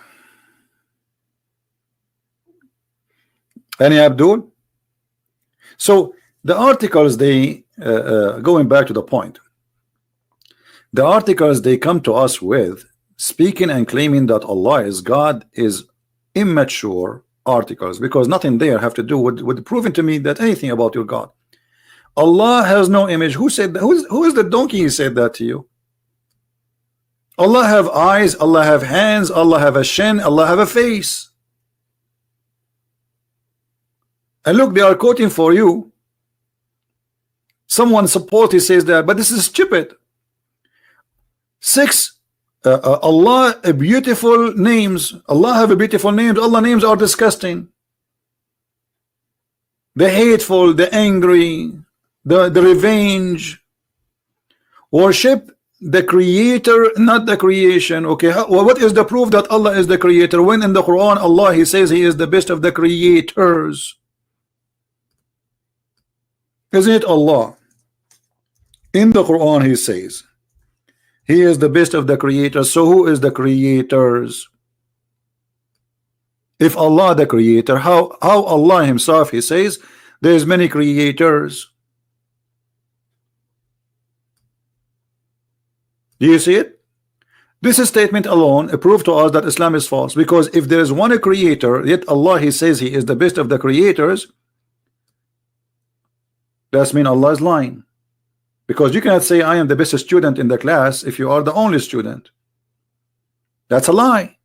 Any Abdul? So the articles they going back to the point, the articles they come to us with speaking and claiming that Allah is God is immature articles, because nothing there have to do with proving to me that anything about your God. Allah has no image. Who said that? Who is the donkey who said that to you? Allah have eyes, Allah have hands, Allah have a shin, Allah have a face. And look, they are quoting for you. Someone supposedly says that, but this is stupid. Allah beautiful names. Allah have a beautiful names. Allah names are disgusting. The hateful, the angry, the revenge. Worship the creator, not the creation. Okay, what is the proof that Allah is the creator? When in the Quran Allah he says he is the best of the creators. Isn't it Allah? In the Quran he says he is the best of the creators. So who is the creators? If Allah the creator, how Allah himself he says there is many creators. Do you see it? This statement alone proved to us that Islam is false, because if there is one creator, yet Allah he says he is the best of the creators, that means Allah is lying. Because you cannot say I am the best student in the class if you are the only student. That's a lie.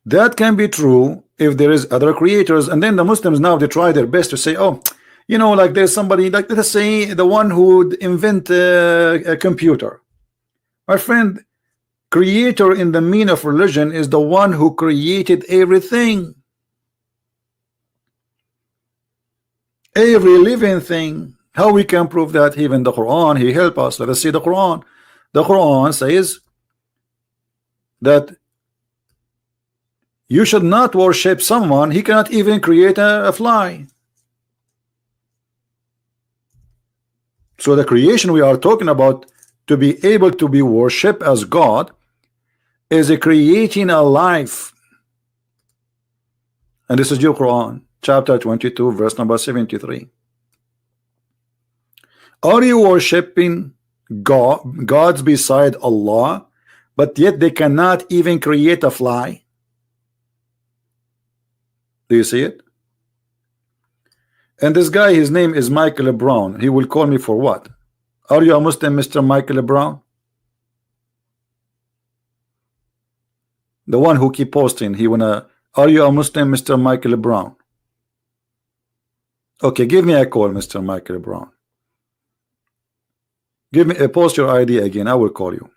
That can be true if there is other creators, and then the Muslims now they try their best to say, oh, you know, like there's somebody, like let's say the one who invent a computer. My friend, creator in the meaning of religion is the one who created everything. Every living thing. How we can prove that? Even the Quran, he help us. Let us see the Quran. The Quran says that you should not worship someone, he cannot even create a fly. So the creation we are talking about, to be able to be worshipped as God, is a creating a life. And this is your Quran, chapter 22, verse number 73. Are you worshipping gods beside Allah, but yet they cannot even create a fly? Do you see it? And this guy, his name is Michael Brown. He will call me for what? Are you a Muslim, Mr. Michael Brown? The one who keep posting, he wanna, are you a Muslim, Mr. Michael Brown? Okay, give me a call, Mr. Michael Brown. Give me post your ID again. I will call you.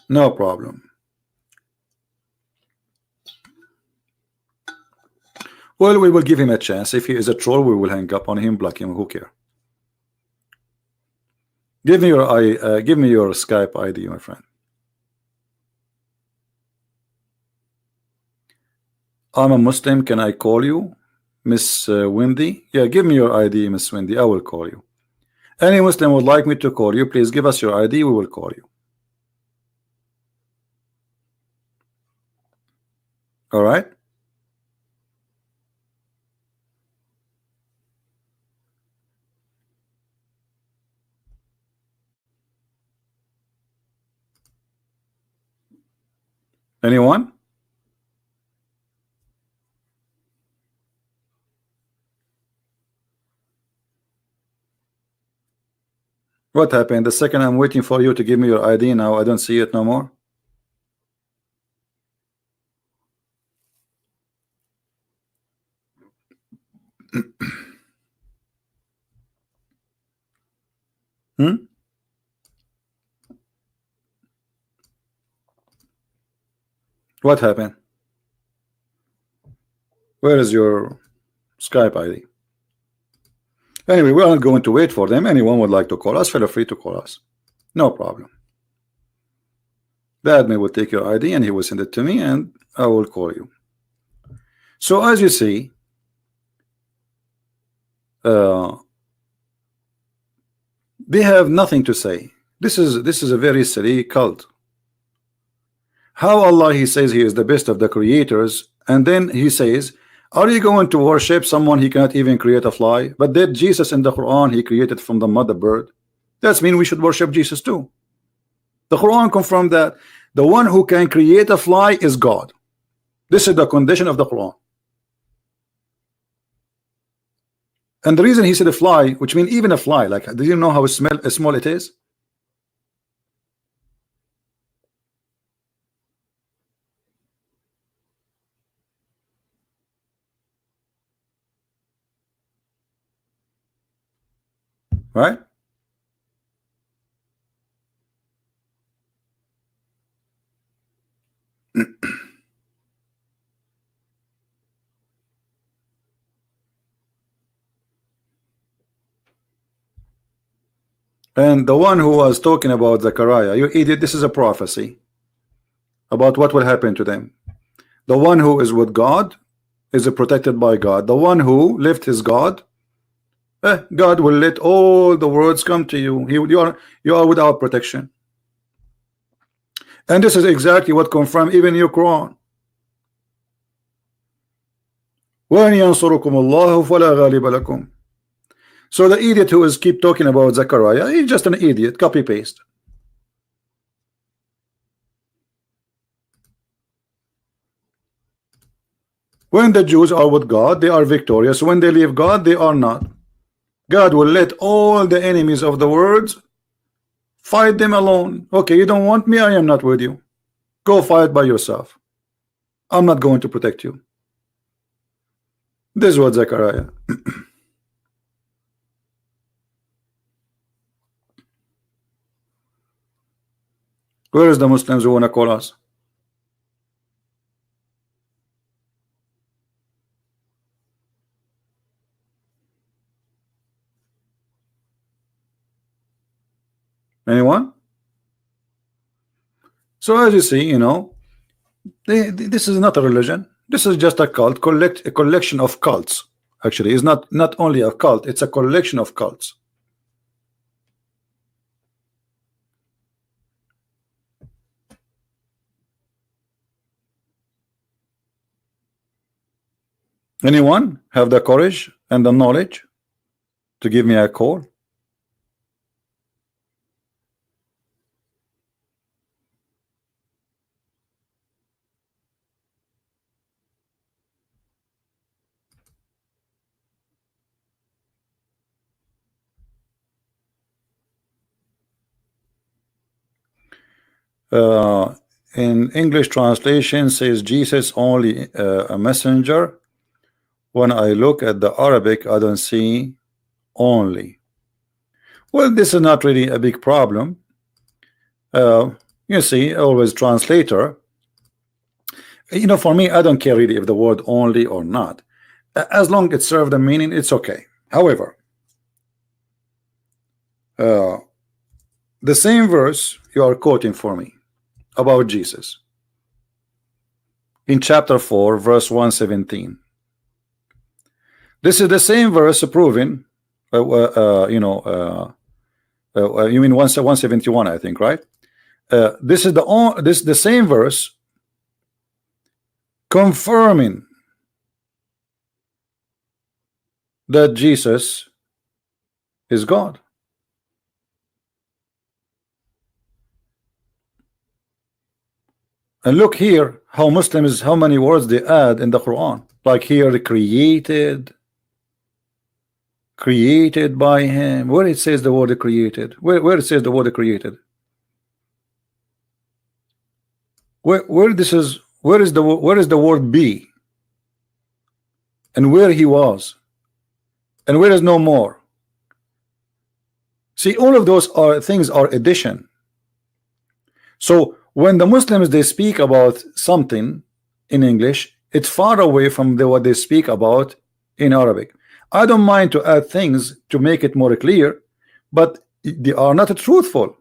No problem. Well, we will give him a chance. If he is a troll, we will hang up on him, block him. Who care? Give me your give me your Skype ID, my friend. I'm a Muslim. Can I call you, Miss Wendy? Yeah, give me your ID, Miss Wendy. I will call you. Any Muslim would like me to call you, please give us your ID. We will call you. All right. Anyone? What happened? The second I'm waiting for you to give me your ID, now I don't see it no more. What happened? Where is your Skype ID? Anyway, we're not going to wait for them. Anyone would like to call us, feel free to call us. No problem. The admin will take your ID and he will send it to me and I will call you. So as you see, they have nothing to say. This is a very silly cult. How Allah, he says he is the best of the creators, and then he says, are you going to worship someone he cannot even create a fly? But that Jesus in the Quran, he created from the mother bird. That means we should worship Jesus too. The Quran confirmed that the one who can create a fly is God. This is the condition of the Quran. And the reason he said a fly, which means even a fly, like, do you know how small it is? Right? And the one who was talking about Zechariah, you idiot, this is a prophecy about what will happen to them. The one who is with God is protected by God. The one who left his God, God will let all the words come to you. You are without protection. And this is exactly what confirmed even your Quran. وَإِنْ يَنْصُرُكُمُ اللَّهُ فَلَا غَالِبَ لَكُمْ. So the idiot who is keep talking about Zechariah, he's just an idiot, copy paste. When the Jews are with God, they are victorious. When they leave God, they are not. God will let all the enemies of the words fight them alone. Okay, you don't want me, I am not with you. Go fight by yourself. I'm not going to protect you. This is what Zechariah. Where is the Muslims who want to call us? Anyone? So as you see, you know, this is not a religion. This is just a cult, a collection of cults. Actually, it's not only a cult, it's a collection of cults. Anyone have the courage and the knowledge to give me a call? In English translation says Jesus only a messenger. When I look at the Arabic, I don't see only. Well, this is not really a big problem. You see, always translator. You know, for me, I don't care really if the word only or not. As long as it serves the meaning, it's okay. However, the same verse you are quoting for me about Jesus in chapter 4, verse 117. This is the same verse proving, you mean 171, I think, right? This is the same verse confirming that Jesus is God. And look here how Muslims, how many words they add in the Quran. Like here, created by him. Where it says the word created? Where it says the word created? Where this is? Where is the word be? And where he was? And where is no more? See, all of those are things are addition. So when the Muslims they speak about something in English, it's far away from what they speak about in Arabic. I don't mind to add things to make it more clear, but they are not truthful,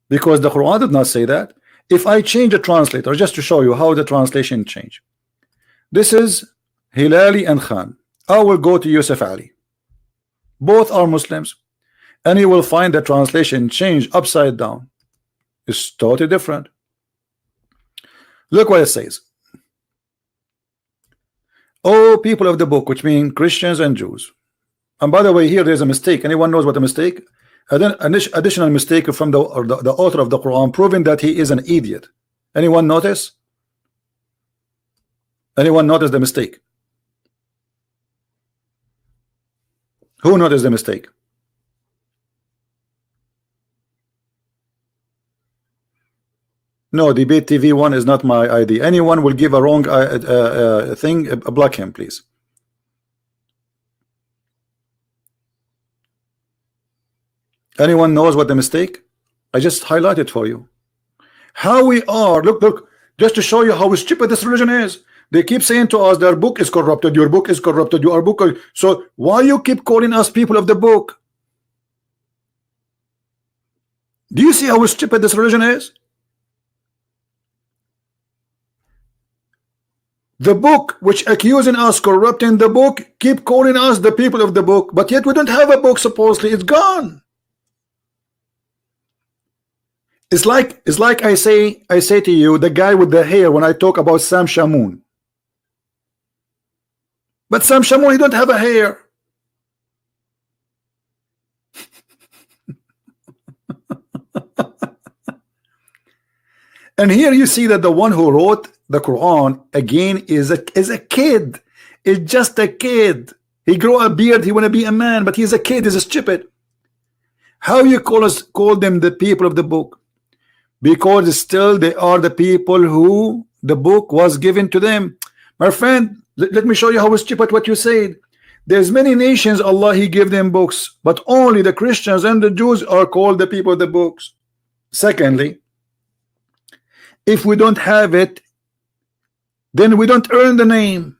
because the Quran did not say that. If I change the translator, just to show you how the translation change, this is Hilali and Khan. I will go to Yusuf Ali. Both are Muslims, and you will find the translation change upside down. It's totally different. Look what it says. Oh, people of the book, which mean Christians and Jews. And by the way, here there's a mistake. Anyone knows what the mistake? An additional mistake from the author of the Quran, proving that he is an idiot. Anyone notice? Anyone notice the mistake? Who noticed the mistake? No, Debate TV 1 is not my ID. Anyone will give a wrong thing, block him, please. Anyone knows what the mistake? I just highlighted for you. How we are, look, just to show you how stupid this religion is. They keep saying to us, their book is corrupted, your book is corrupted, your book. So why you keep calling us people of the book? Do you see how stupid this religion is? The book which accusing us corrupting the book, keep calling us the people of the book, but yet we don't have a book. Supposedly it's gone. It's like I say to you, the guy with the hair, when I talk about Sam Shamoun. But Sam Shamoun, he don't have a hair. And here you see that the one who wrote the Quran again is a kid. It's just a kid. He grew a beard, he want to be a man, but he's a kid, he's stupid. How you call them the people of the book? Because still they are the people who the book was given to them. My friend, let me show you how stupid what you said. There's many nations Allah he gave them books, but only the Christians and the Jews are called the people of the books. Secondly, if we don't have it, then we don't earn the name.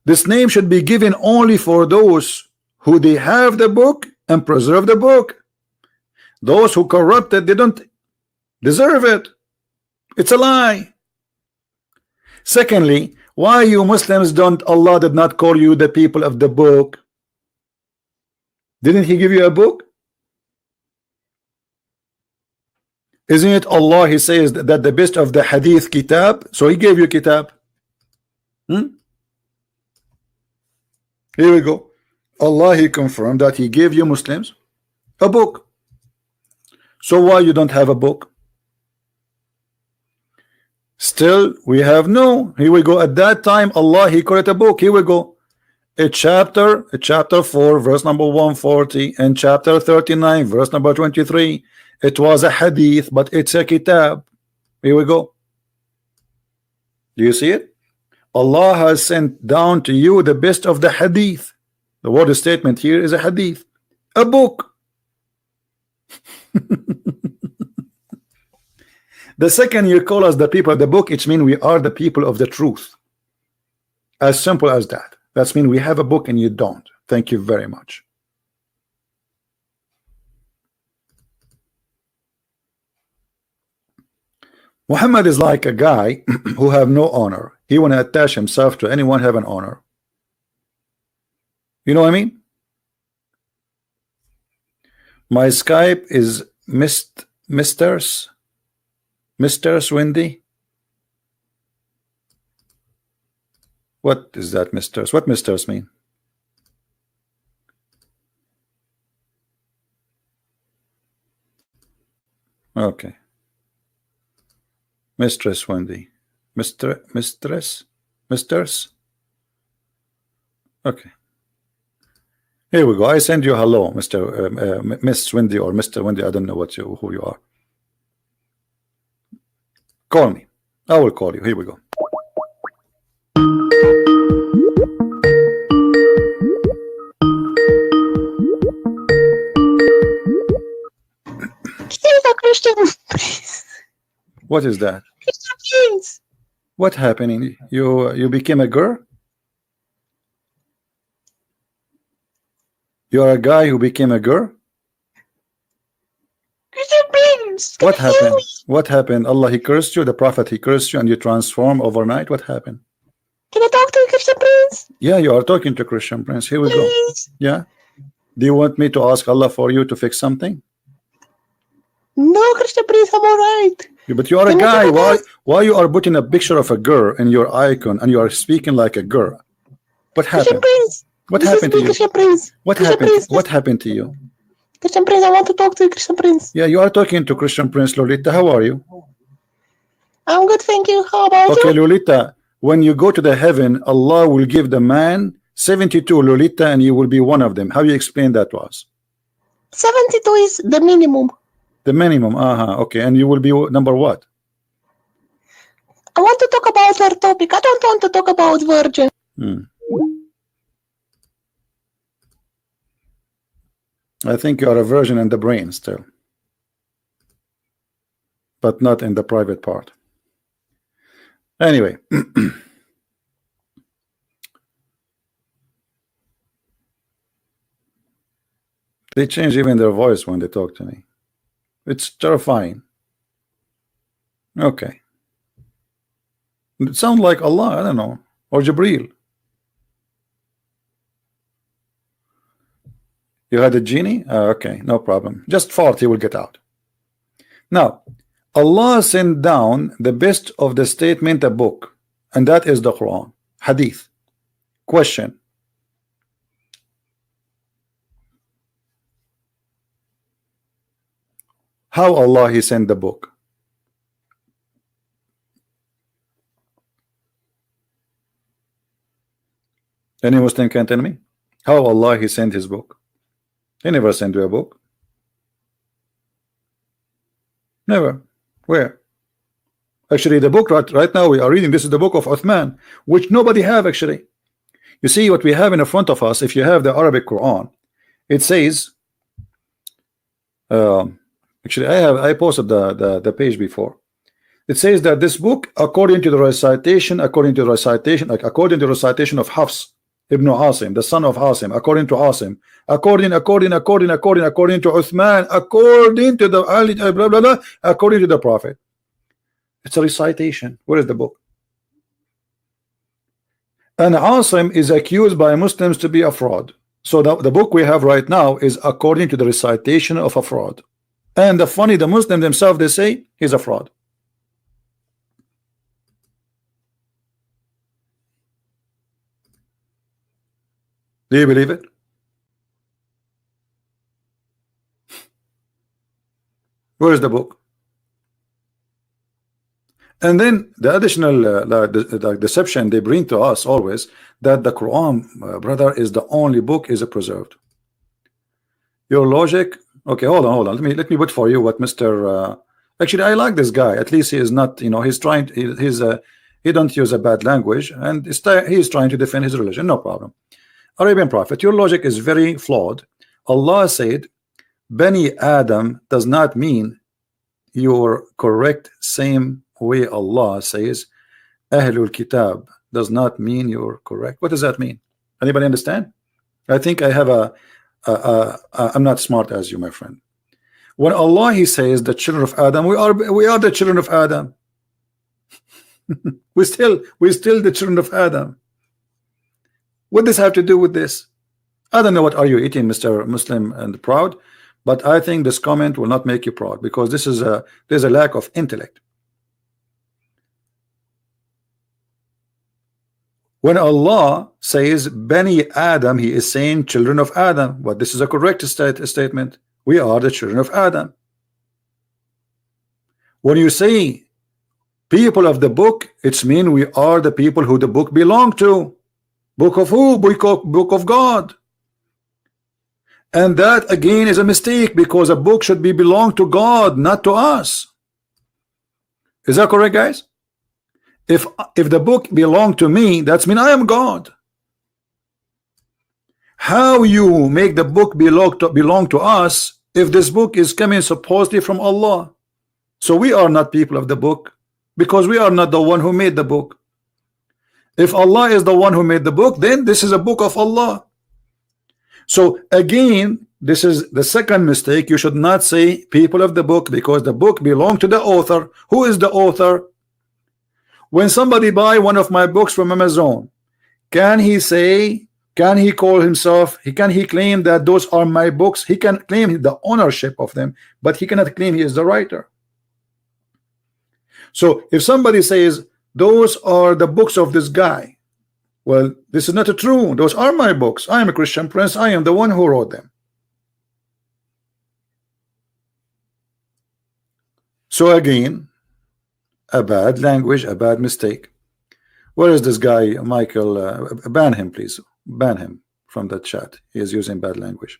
This name should be given only for those who they have the book and preserve the book. Those who corrupt it, they don't deserve it. It's a lie. Secondly, why you Muslims don't, Allah did not call you the people of the book? Didn't he give you a book? Isn't it Allah, he says that the best of the hadith kitab, so he gave you kitab. Here we go. Allah, he confirmed that he gave you Muslims a book. So why you don't have a book? Still we have no. Here we go. At that time Allah he called it a book. Here we go. chapter 4 verse number 140 and chapter 39 verse number 23. It was a hadith, but it's a kitab. Here we go. Do you see it? Allah has sent down to you the best of the hadith. The word statement here is a hadith, a book. The second you call us the people of the book, it means we are the people of the truth. As simple as that. That means we have a book and you don't. Thank you very much. Muhammad is like a guy who have no honor. He want to attach himself to anyone have an honor. You know what I mean? My Skype is Mr. Swindy. What is that, Mr.? What Mr.'s mean? Okay. Mistress Wendy. Mistress? Okay. Here we go. I send you hello, Miss Wendy or Mr. Wendy. I don't know who you are. Call me. I will call you. Here we go. Christian. What is that? Please. What happening? You became a girl? You are a guy who became a girl? Christian, please. What happened? What happened? Allah, he cursed you, the Prophet, he cursed you, and you transform overnight. What happened? Can I talk to you, Christian Prince? Yeah, you are talking to Christian Prince. Here we go. Please. Yeah. Do you want me to ask Allah for you to fix something? No, Christian Prince, I'm alright. Yeah, but you are a Can we guy. talk about- Why you are putting a picture of a girl in your icon and you are speaking like a girl? What Christian happened? Prince. What This happened is to me, you? Christian Prince. What Christian happened? Prince, What happened to you? Christian Prince, I want to talk to you, Christian Prince. Yeah, you are talking to Christian Prince. Lolita, how are you? I'm good, thank you. How about Okay, you? Lolita, when you go to the heaven, Allah will give the man 72 Lolita and you will be one of them. How you explain that to us? 72 is the minimum. The minimum, okay, and you will be number what? I want to talk about our topic. I don't want to talk about virgin. I think you are a virgin in the brain still, but not in the private part. Anyway, they change even their voice when they talk to me. It's terrifying. Okay. It sounds like Allah, I don't know, or Jibreel. You had a genie? Okay, no problem. Just fart, he will get out. Now, Allah sent down the best of the statement, a book, and that is the Quran, Hadith. Question. How Allah he sent the book? Any Muslim can tell me? How Allah he sent his book? He never sent you a book. Never. Where? Actually, the book right now we are reading, this is the book of Uthman, which nobody have actually. You see what we have in front of us. If you have the Arabic Quran, it says, actually I posted the page before. It says that this book, according to the recitation of Hafs Ibn Asim, the son of Asim, according to Asim, according to Uthman, according to the Ali, blah, blah, blah, according to the Prophet. It's a recitation. Where is the book? And Asim is accused by Muslims to be a fraud. So the book we have right now is according to the recitation of a fraud. And the Muslims themselves, they say he's a fraud. Do you believe it? Where is the book? And then the additional the deception they bring to us always, that the Quran, brother, is the only book is preserved. Your logic. Okay, hold on. Let me put for you what Mr. Actually, I like this guy. At least he is not, you know, he's trying. He don't use a bad language, and he's trying to defend his religion. No problem. Arabian Prophet, your logic is very flawed. Allah said, Bani Adam does not mean you're correct. Same way Allah says, Ahlul Kitab does not mean you're correct. What does that mean? Anybody understand? I think I have I'm not smart as you, my friend. When Allah he says the children of Adam, we are the children of Adam. we're still the children of Adam. What does this have to do with this? I don't know what are you eating, Mr. Muslim and proud, but I think this comment will not make you proud, because this is there's a lack of intellect. When Allah says Bani Adam, he is saying children of Adam, but this is a correct statement. We are the children of Adam. When you say people of the book, it's mean we are the people who the book belong to. Book of who? Book of God. And that again is a mistake, because a book should be belong to God, not to us. Is that correct, guys? If the book belong to me, that's mean I am God. How you make the book belong to us if this book is coming supposedly from Allah? So we are not people of the book, because we are not the one who made the book. If Allah is the one who made the book, then this is a book of Allah. So again, this is the second mistake. You should not say people of the book, because the book belongs to the author. Who is the author? When somebody buy one of my books from Amazon, can he call himself, can he claim that those are my books? He can claim the ownership of them, but he cannot claim he is the writer. So if somebody says those are the books of this guy, well, this is not true. Those are my books. I am a Christian prince. I am the one who wrote them. So again, a bad language, a bad mistake. Where is this guy, Michael? Ban him, please. Ban him from the chat. He is using bad language.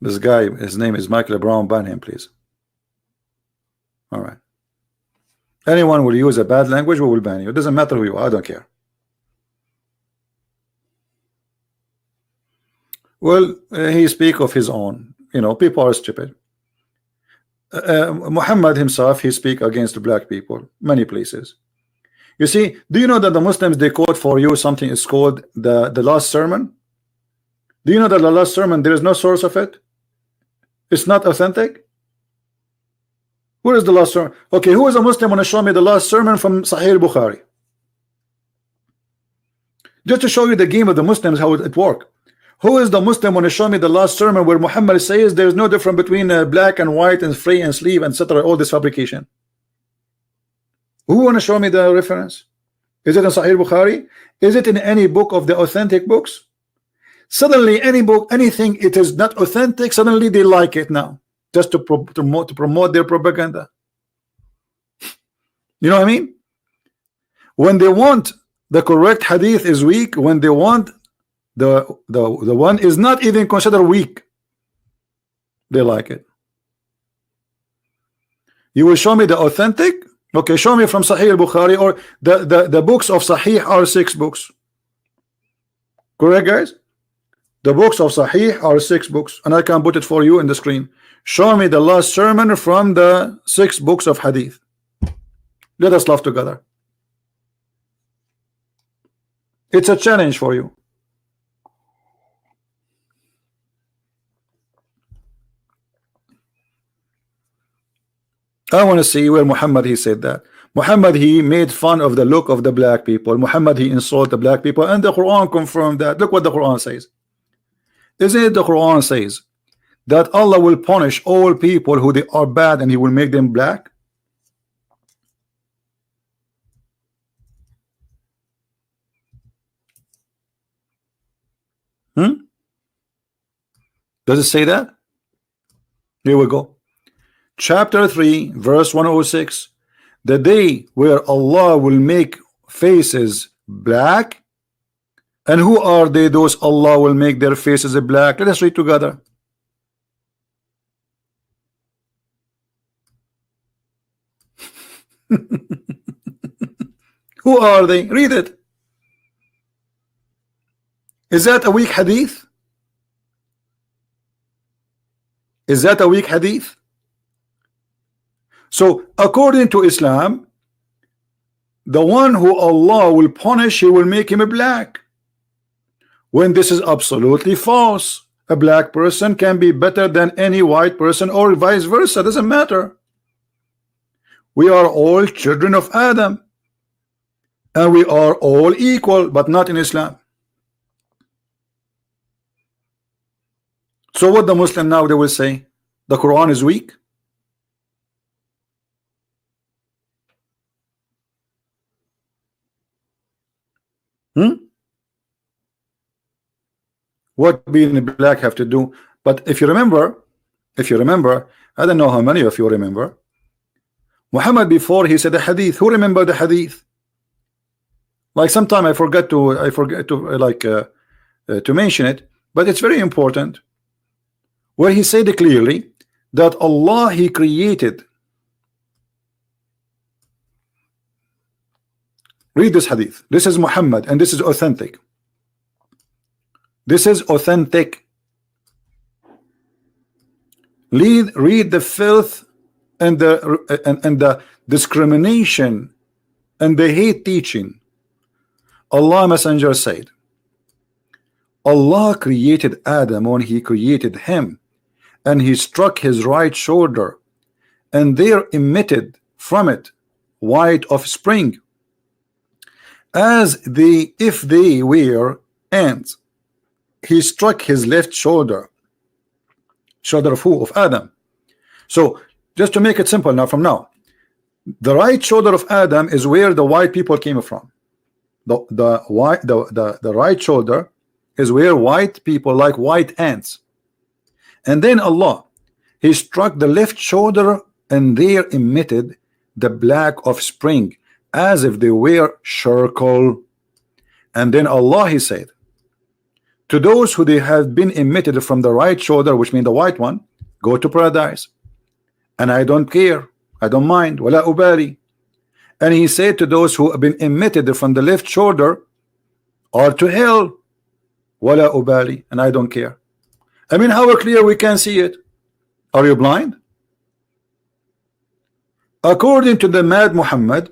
This guy, his name is Michael Brown. Ban him, please. All right. Anyone will use a bad language, we will ban you. It doesn't matter who you are. I don't care. Well, he speak of his own. You know, people are stupid. Muhammad himself, he speak against black people many places. You see, do you know that the Muslims, they quote for you something is called the last sermon? Do you know that the last sermon, there is no source of it? It's not authentic. Where is the last sermon? Okay, who is a Muslim want to show me the last sermon from Sahih Bukhari? Just to show you the game of the Muslims, how it works. Who is the Muslim want to show me the last sermon where Muhammad says there is no difference between black and white and free and slave, etc., all this fabrication? Who want to show me the reference? Is it in Sahih Bukhari? Is it in any book of the authentic books? Suddenly any book, anything it is not authentic, suddenly they like it now, just to promote their propaganda. You know what I mean? When they want the correct hadith is weak, when they want the one is not even considered weak, they like it. You will show me the authentic? Okay, show me from Sahih al-Bukhari, or the books of Sahih are 6 books. Correct, guys? The books of Sahih are 6 books, and I can put it for you in the screen. Show me the last sermon from the 6 books of hadith. Let us laugh together. It's a challenge for you. I want to see where Muhammad he said that. Muhammad he made fun of the look of the black people. Muhammad he insulted the black people, and the Quran confirmed that. Look what the Quran says. Isn't it the Quran says that Allah will punish all people who they are bad and he will make them black? Does it say that? Here we go. Chapter 3, verse 106. The day where Allah will make faces black. And who are they, those Allah will make their faces black? Let us read together. Who are they? Read it. Is that a weak hadith? Is that a weak hadith? So according to Islam, the one who Allah will punish, he will make him a black, when this is absolutely false. A black person can be better than any white person, or vice versa. Doesn't matter. We are all children of Adam, and we are all equal, but not in Islam. So what the Muslim now, they will say the Quran is weak. What being black have to do? But if you remember, I don't know how many of you remember, Muhammad before he said the hadith. Who remember the hadith? Like sometime I forget to to mention it, but it's very important, where he said clearly that Allah, he created. Read this hadith. This is Muhammad, and this is authentic. This is authentic. Read the filth and the discrimination and the hate teaching. Allah Messenger said, Allah created Adam when he created him, and he struck his right shoulder, and there emitted from it white offspring, as if they were ants. He struck his left shoulder of who? Of Adam. So just to make it simple now, from now, the right shoulder of Adam is where the white people came from. The right shoulder is where white people, like white ants. And then Allah, he struck the left shoulder, and there emitted the black offspring, as if they were charcoal. And then Allah, he said, to those who they have been emitted from the right shoulder, which means the white one, go to paradise, and I don't care, I don't mind, wala ubari. And he said to those who have been emitted from the left shoulder, or to hell, wala ubali, and I don't care. I mean, how clear we can see it? Are you blind? According to the mad Muhammad,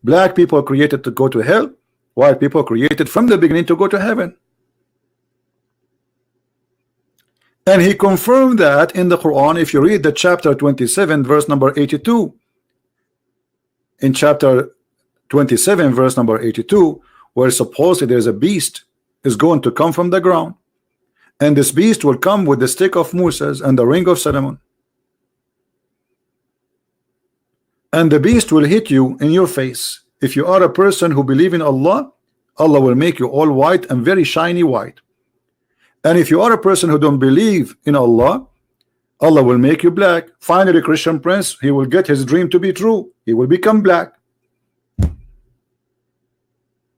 black people created to go to hell, white people created from the beginning to go to heaven. And he confirmed that in the Quran. If you read the chapter 27 verse number 82, in chapter 27 verse number 82, where supposedly there's a beast is going to come from the ground, and this beast will come with the stick of Moses and the ring of Solomon, and the beast will hit you in your face. If you are a person who believe in Allah, Allah will make you all white and very shiny white. And if you are a person who don't believe in Allah, Allah will make you black. Finally, Christian prince, he will get his dream to be true. He will become black.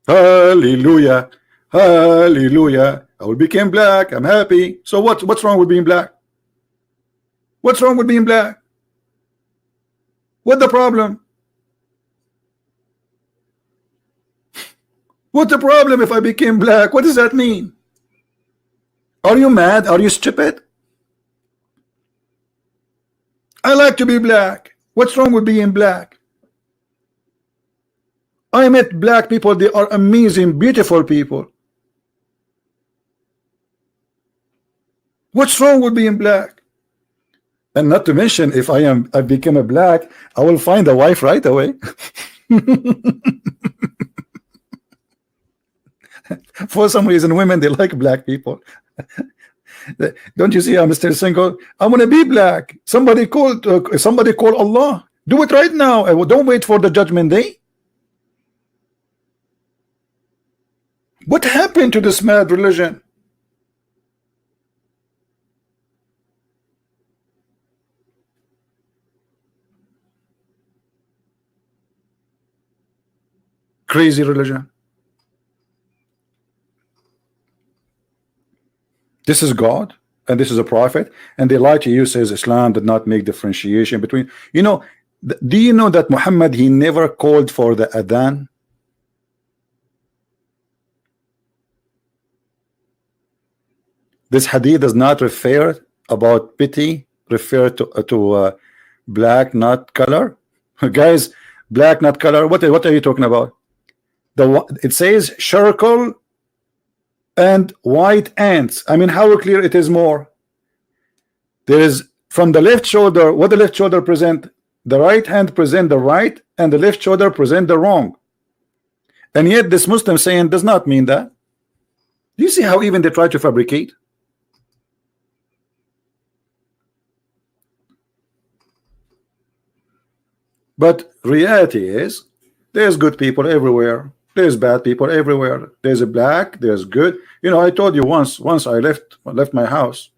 Hallelujah, hallelujah. I will become black. I'm happy. So what's wrong with being black? What's wrong with being black? What's the problem? What's the problem if I became black? What does that mean? Are you mad? Are you stupid? I like to be black. What's wrong with being black? I met black people. They are amazing, beautiful people. What's wrong with being black? And not to mention, if I become a black, I will find a wife right away. For some reason, women, they like black people. Don't you see? I'm still single. I want to be black. Somebody call Allah. Do it right now. Don't wait for the judgment day. What happened to this mad religion? crazy religion. This is God and this is a prophet, and they lie to you, says Islam did not make differentiation between, you know, do you know that Muhammad, he never called for the adhan? This hadith does not refer about pity, refer to black, not color. Guys, black, not color. What are you talking about? It says charcoal and white ants. I mean, how clear it is more. There is from the left shoulder, what the left shoulder present, the right hand present the right, and the left shoulder present the wrong. And yet this Muslim saying does not mean that. Do you see how even they try to fabricate? But reality is there's good people everywhere. There's bad people everywhere. There's a black, there's good. You know, I told you once I left my house,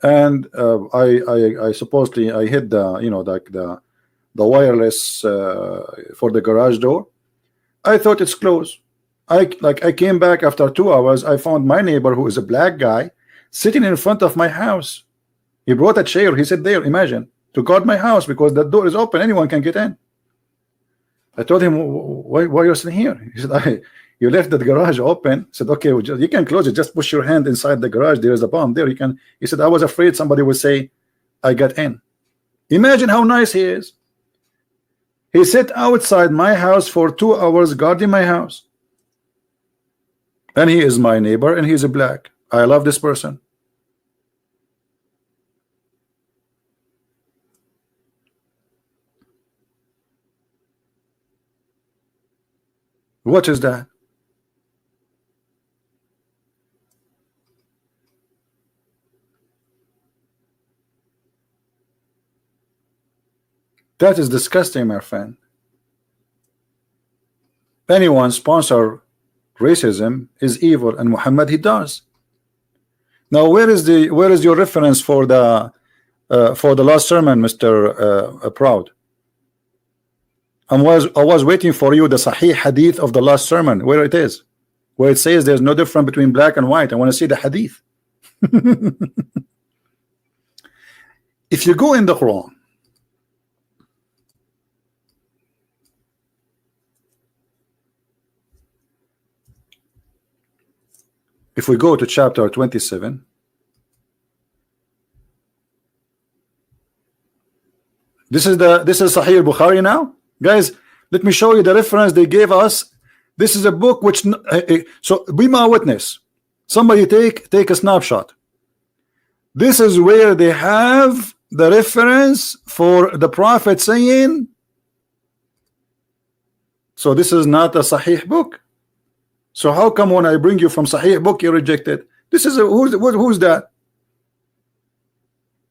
and I supposedly I hit the, you know, like the wireless for the garage door. I thought it's closed. I came back after 2 hours. I found my neighbor, who is a black guy, sitting in front of my house. He brought a chair. He said there, imagine, to guard my house because the door is open. Anyone can get in. I told him, why you're sitting here? He said, you left the garage open. I said, okay, well, you can close it. Just push your hand inside the garage. There is a bomb there. You can. He said, I was afraid somebody would say I got in. Imagine how nice he is. He sat outside my house for 2 hours guarding my house. And he is my neighbor, and he's a black. I love this person. What is that? That is disgusting, my friend. Anyone sponsor racism is evil, and Muhammad, he does. Now, where is your reference for the last sermon, Mr. Proud? I was waiting for you, the Sahih Hadith of the last sermon, where it is, where it says there's no difference between black and white. I want to see the Hadith. If you go in the Quran, if we go to chapter 27, this is Sahih Bukhari now. Guys, let me show you the reference they gave us. This is a book which, so be my witness. Somebody take a snapshot. This is where they have the reference for the Prophet saying, so this is not a Sahih book. So how come when I bring you from Sahih book you reject it? This is who's that?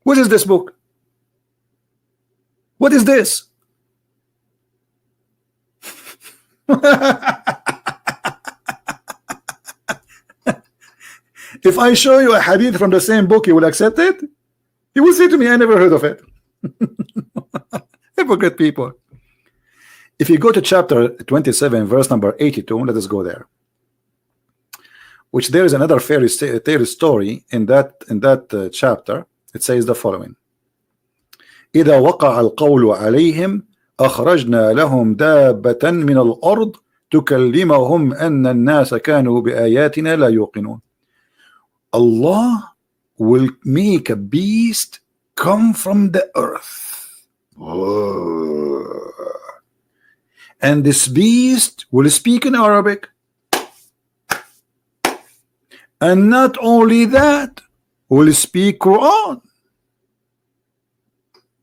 What is this book? What is this? If I show you a hadith from the same book, you will accept it? You will say to me, I never heard of it. Hypocrite people. If you go to chapter 27, verse number 82, let us go there. Which there is another fairy tale story in that chapter. It says the following: إذا وقع القول عليهم أخرجنا لهم دابة من الأرض تكلمهم أن الناس كانوا بآياتنا لا يوقنون. Allah will make a beast come from the earth, and this beast will speak in Arabic, and not only that, will speak Quran.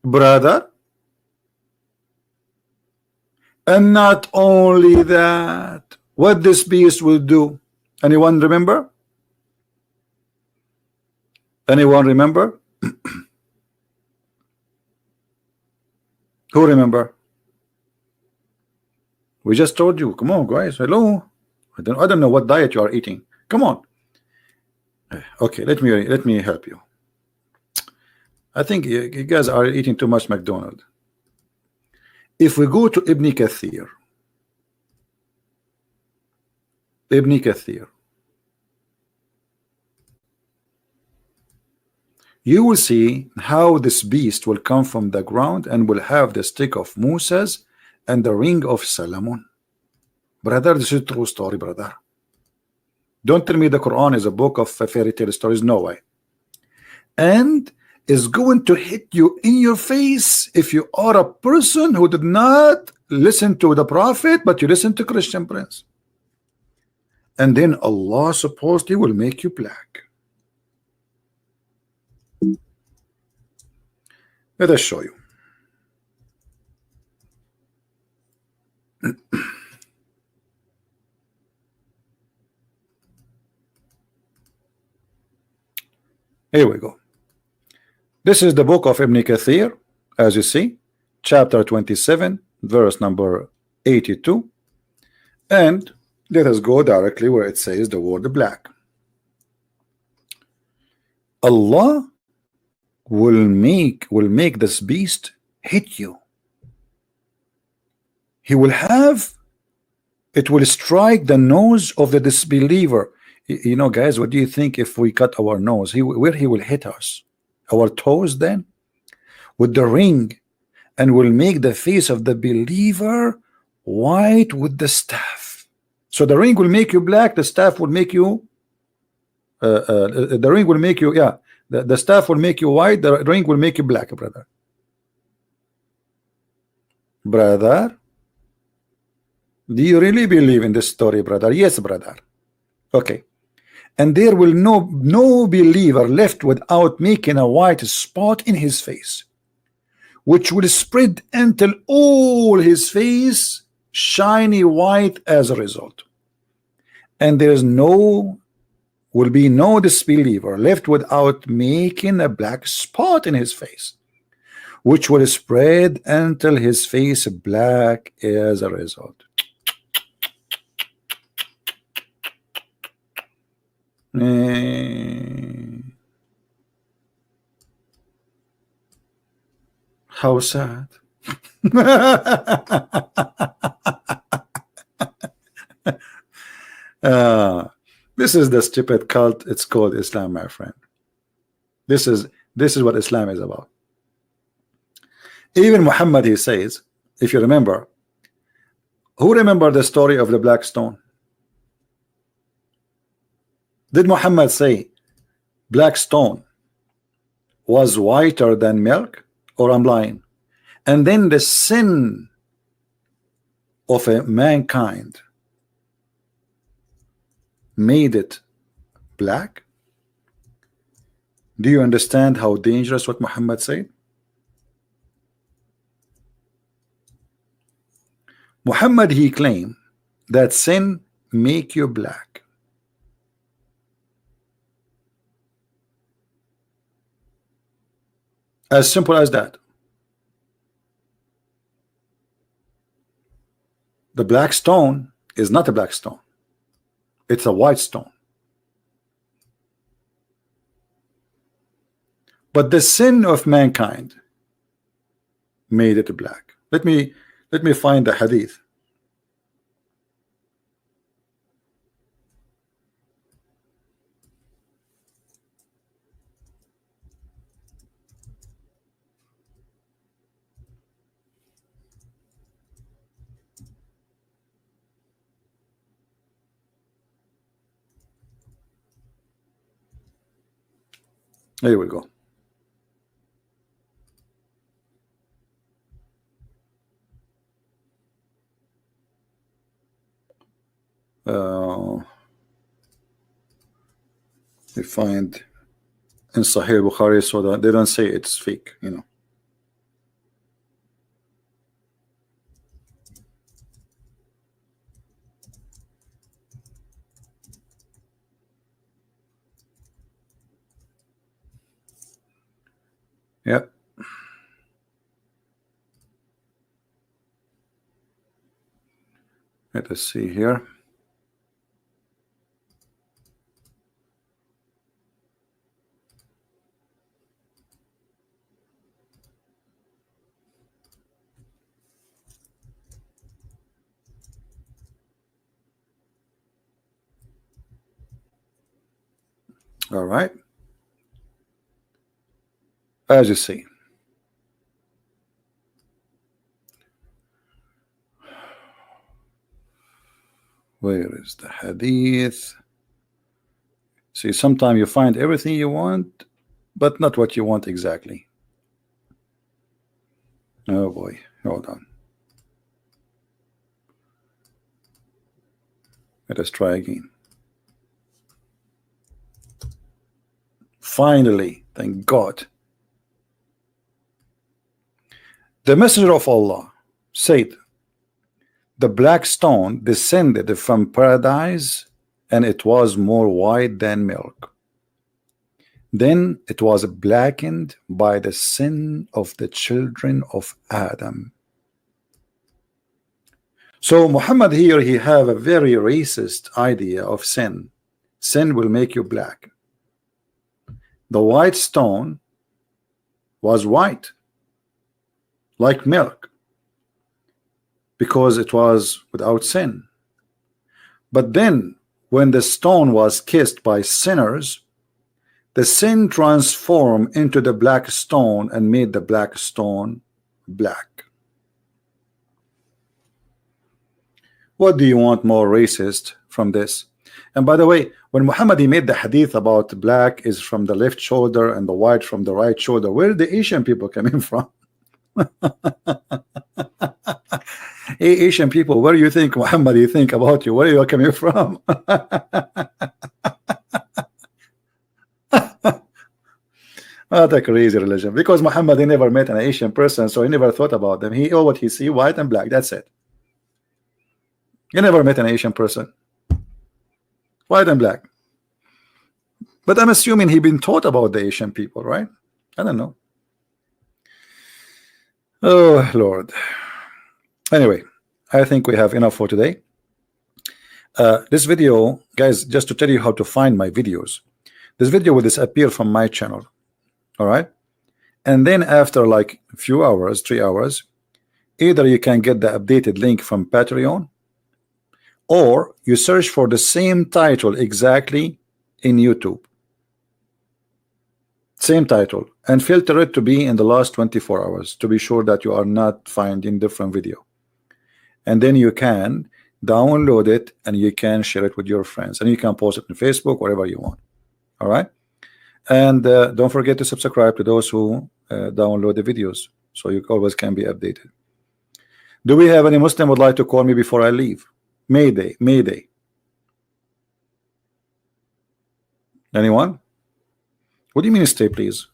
Brother, and not only that, what this beast will do? Anyone remember? Anyone remember? Who remember? We just told you. Come on, guys. Hello. I don't know what diet you are eating. Come on. Okay, let me help you. I think you guys are eating too much McDonald's. If we go to Ibn Kathir, Ibn Kathir. You will see how this beast will come from the ground and will have the stick of Moses and the ring of Solomon. Brother, this is a true story, brother. Don't tell me the Quran is a book of fairy tale stories. No way. And is going to hit you in your face if you are a person who did not listen to the Prophet, but you listen to Christian Prince. And then Allah supposedly will make you black. Let us show you. Here we go. This is the book of Ibn Kathir, as you see, chapter 27, verse number 82. And let us go directly where it says the word black. Allah will make this beast hit you. He will have, it will strike the nose of the disbeliever. You know, guys, what do you think if we cut our nose? Where he will hit us? Our toes then? With the ring, and will make the face of the believer white with the staff. So the ring will make you black, the staff will make you the ring will make you, yeah, the staff will make you white, the ring will make you black, brother. Brother, do you really believe in this story, brother? Yes, brother. Okay. And there will no believer left without making a white spot in his face, which will spread until all his face shiny white as a result. And will be no disbeliever left without making a black spot in his face, which will spread until his face black as a result. How sad. This is the stupid cult. It's called Islam, my friend. This is what Islam is about. Even Muhammad, he says, if you remember, who remember the story of the black stone? Did Muhammad say black stone was whiter than milk, or I'm lying? And then the sin of mankind made it black. Do you understand how dangerous what Muhammad said? Muhammad, he claimed that sin make you black. As simple as that. The black stone is not a black stone. It's a white stone. But the sin of mankind made it black. Let me find the hadith. Here we go. We find in Sahih Bukhari, so that they don't say it's fake, you know. Yep. Let us see here. All right. As you see. Where is the hadith? See, sometimes you find everything you want, but not what you want exactly. Oh boy, hold on. Let us try again. Finally, thank God. The Messenger of Allah said, the black stone descended from paradise, and it was more white than milk. Then it was blackened by the sin of the children of Adam. So Muhammad here, he have a very racist idea of sin. Sin will make you black. The white stone was white, like milk, because it was without sin. But then when the stone was kissed by sinners, the sin transformed into the black stone and made the black stone black. What do you want more racist from this? And by the way, when Muhammad made the hadith about black is from the left shoulder and the white from the right shoulder, where did the Asian people coming from? Hey, Asian people, where do you think Muhammad you think about you? Where are you coming from? What a crazy religion. Because Muhammad, he never met an Asian person, so he never thought about them. All what he see, white and black, that's it. He never met an Asian person, white and black. But I'm assuming he been taught about the Asian people, right? I don't know. Oh Lord. Anyway, I think we have enough for today. This video, guys, just to tell you how to find my videos, this video will disappear from my channel. All right, and then after like a few hours, 3 hours, either you can get the updated link from Patreon, or you search for the same title exactly in YouTube, same title, and filter it to be in the last 24 hours to be sure that you are not finding different video. And then you can download it and you can share it with your friends, and you can post it on Facebook, wherever you want. All right. And don't forget to subscribe to those who download the videos, so you always can be updated. Do we have any Muslim would like to call me before I leave? Mayday, Mayday. Anyone? What do you mean stay, please?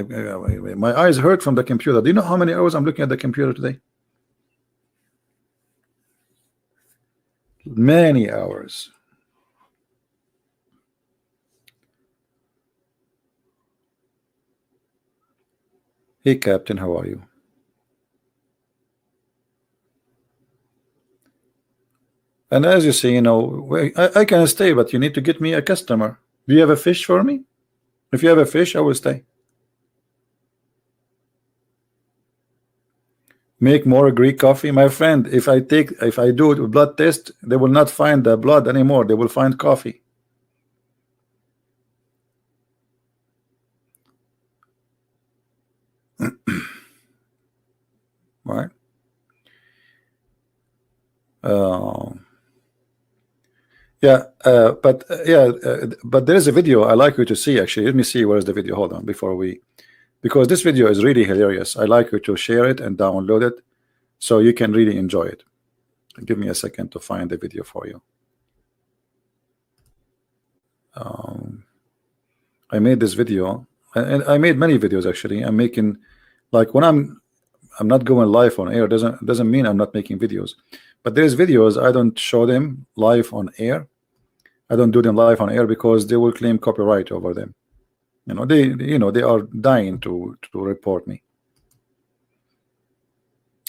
My eyes hurt from the computer. Do you know how many hours I'm looking at the computer today? Many hours. Hey Captain, how are you? And as you see, you know, I can stay, but you need to get me a customer. Do you have a fish for me? If you have a fish, I will stay. Make more Greek coffee, my friend. If I do a blood test, they will not find the blood anymore. They will find coffee. Right. But there is a video I like you to see. Actually, let me see where is the video. Hold on, because this video is really hilarious. I like you to share it and download it so you can really enjoy it. Give me a second to find the video for you. I made this video, and I made many videos actually. I'm making, like, when I'm not going live on air, doesn't mean I'm not making videos. But there's videos I don't show them live on air. I don't do them live on air because they will claim copyright over them. You know, they are dying to report me.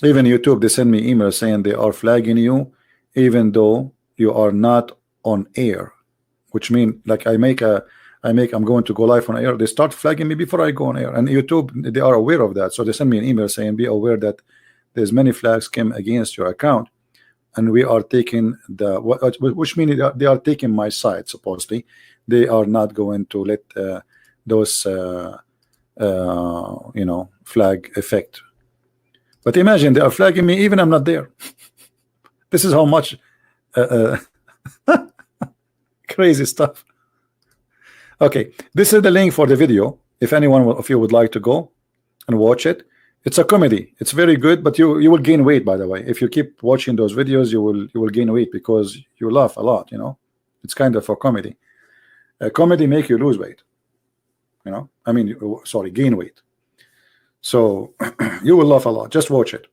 Even YouTube, they send me emails saying they are flagging you even though you are not on air, which means like I'm going to go live on air, they start flagging me before I go on air. And YouTube, they are aware of that, so they send me an email saying be aware that there's many flags came against your account, and we are taking which means they are taking my side. Supposedly they are not going to let those you know, flag effect. But imagine they are flagging me even I'm not there. This is how much crazy stuff. Okay, this is the link for the video. If anyone of you would like to go and watch it, it's a comedy. It's very good, but you will gain weight. By the way, if you keep watching those videos, you will gain weight because you laugh a lot. You know, it's kind of a comedy. A comedy make you lose weight. You know, I mean, sorry, gain weight. So you will laugh a lot. Just watch it.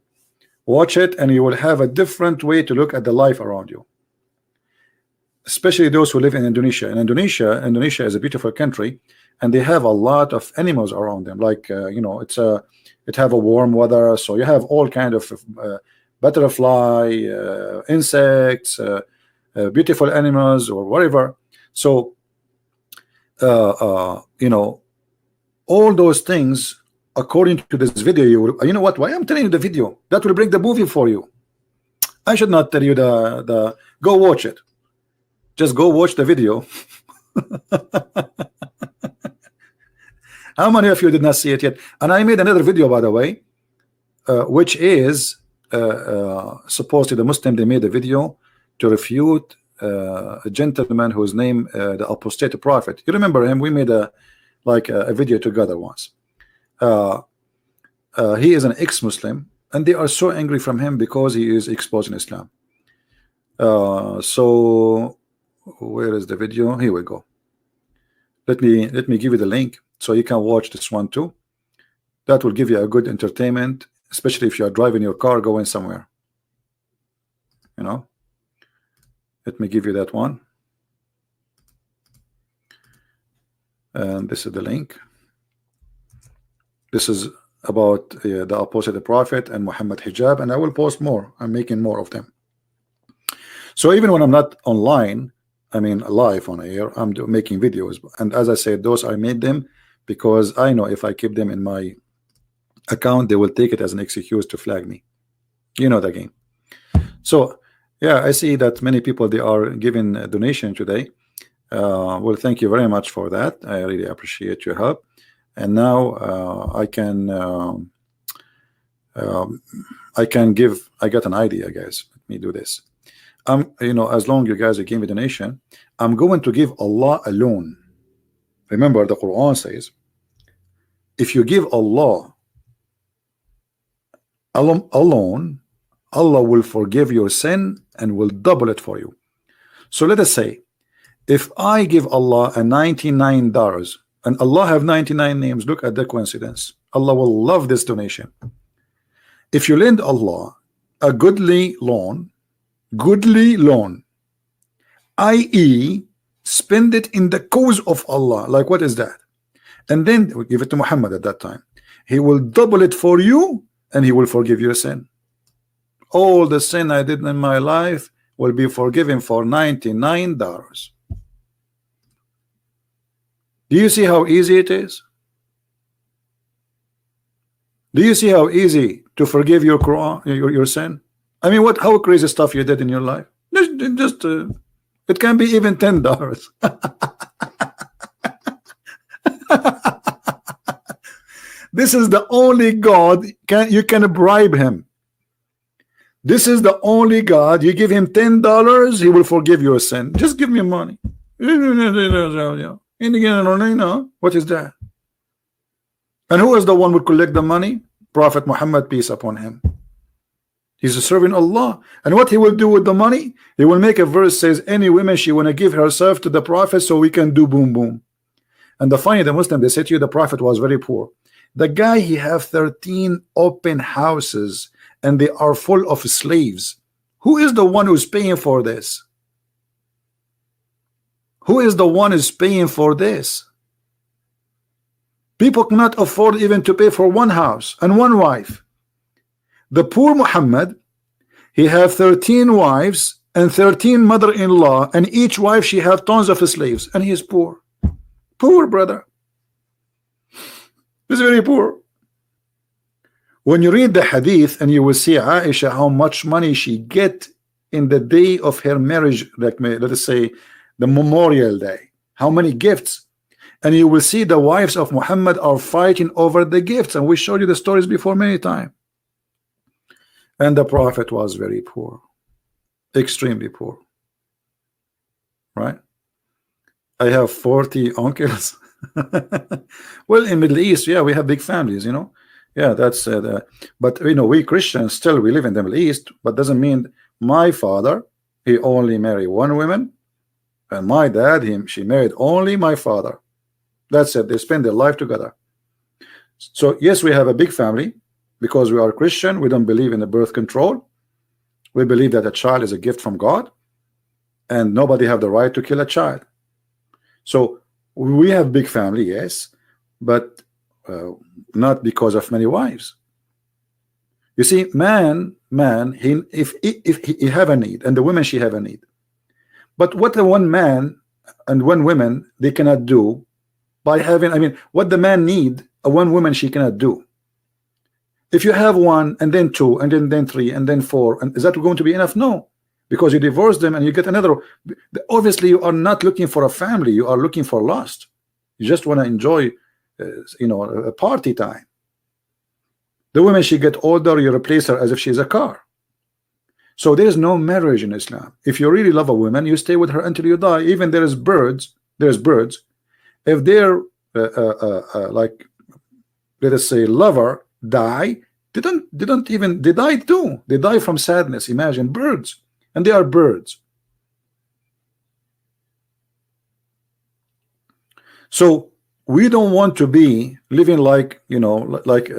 Watch it, and you will have a different way to look at the life around you. Especially those who live in Indonesia. In Indonesia is a beautiful country, and they have a lot of animals around them. Like you know, it have a warm weather, so you have all kind of butterfly, insects, beautiful animals, or whatever. So you know, all those things according to this video. You know what? Why I'm telling you the video? That will bring the movie for you. I should not tell you the go watch it. Just go watch the video. How many of you did not see it yet? And I made another video, by the way, which is supposedly the Muslim. They made a video to refute a gentleman whose name the apostate prophet. You remember him? We made a video together once. He is an ex-Muslim, and they are so angry from him because he is exposing Islam. So where is the video? Here we go. Let me give you the link so you can watch this one too. That will give you a good entertainment, especially if you are driving your car going somewhere. You know, let me give you that one. And this is the link. This is about the apostate prophet and Muhammad hijab, and I will post more. I'm making more of them. So even when I'm not online, I mean live on air, I'm making videos. And as I said, those I made them because I know if I keep them in my account, they will take it as an excuse to flag me. You know the game. So yeah, I see that many people, they are giving a donation today. Well, thank you very much for that. I really appreciate your help. And now I got an idea, guys. Let me do this. You know, as long you guys are giving me donation, I'm going to give Allah alone. Remember, the Quran says, if you give Allah alone, Allah will forgive your sin and will double it for you. So let us say, if I give Allah a $99, and Allah have 99 names, look at the coincidence. Allah will love this donation. If you lend Allah a goodly loan, i.e. spend it in the cause of Allah, like what is that? And then we give it to Muhammad at that time. He will double it for you, and he will forgive your sin. All the sin I did in my life will be forgiven for $99. Do you see how easy it is? Do you see how easy to forgive your Quran, your sin? I mean, how crazy stuff you did in your life? Just it can be even $10. This is the only God you can bribe him. This is the only God. You give him $10, he will forgive your sin. Just give me money. What is that? And who is the one who would collect the money? Prophet Muhammad, peace upon him. He's serving Allah. And what he will do with the money? He will make a verse says, any woman she want to give herself to the Prophet so we can do boom boom. And the Muslim, they say to you the Prophet was very poor. The guy, he have 13 open houses and they are full of slaves. Who is the one who's paying for this? Who is the one who's paying for this? People cannot afford even to pay for one house and one wife. The poor Muhammad, he have 13 wives and 13 mother-in-law, and each wife she have tons of slaves, and he is poor. Poor brother. He's very poor. When you read the hadith and you will see Aisha how much money she get in the day of her marriage, like let us say the memorial day, How many gifts? And you will see the wives of Muhammad are fighting over the gifts, and we showed you the stories before many times. And the Prophet was very poor, extremely poor, right? I have 40 uncles. Well, in Middle East, yeah, we have big families, you know. Yeah, that's but you know, we Christians still we live in the Middle East, but doesn't mean my father, he only married one woman, and my dad, she married only my father. That's it. They spend their life together. So yes, we have a big family because we are Christian. We don't believe in the birth control. We believe that a child is a gift from God, and nobody have the right to kill a child. So we have big family, yes, but not because of many wives. You see, if he have a need, and the women she have a need, but what the one man and one woman they cannot do by having, I mean, what the man need, a one woman she cannot do. If you have one and then two and then three and then four, and is that going to be enough? No, because you divorce them and you get another. Obviously, you are not looking for a family. You are looking for lust. You just want to enjoy, you know, a party time. The woman she get older, you replace her as if she's a car. So there is no marriage in Islam. If you really love a woman, you stay with her until you die. Even there's birds. If they're like, let us say, lover die, they die too. They die from sadness. Imagine birds, and they are birds. So we don't want to be living like, you know, like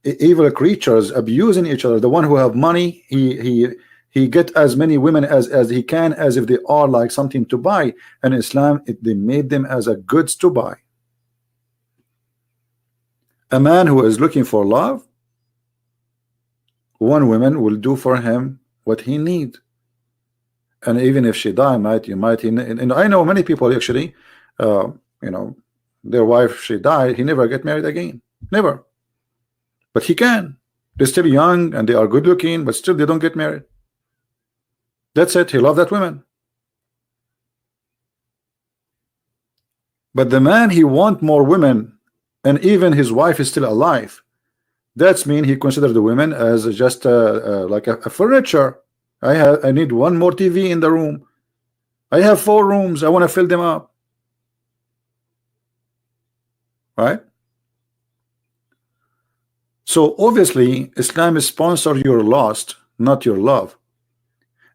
evil creatures abusing each other. The one who have money, he get as many women as he can, as if they are like something to buy. And Islam, they made them as a goods to buy. A man who is looking for love, one woman will do for him what he need. And even if she die, and I know many people actually, you know, their wife, she died, he never get married again, never. But he can. They're still young and they are good looking, but still they don't get married. That's it. He loved that woman. But the man, he want more women, and even his wife is still alive. That's mean he considered the women as just like a furniture. I need one more TV in the room. I have 4 rooms. I want to fill them up. Right? So obviously, Islam is sponsor your lust, not your love.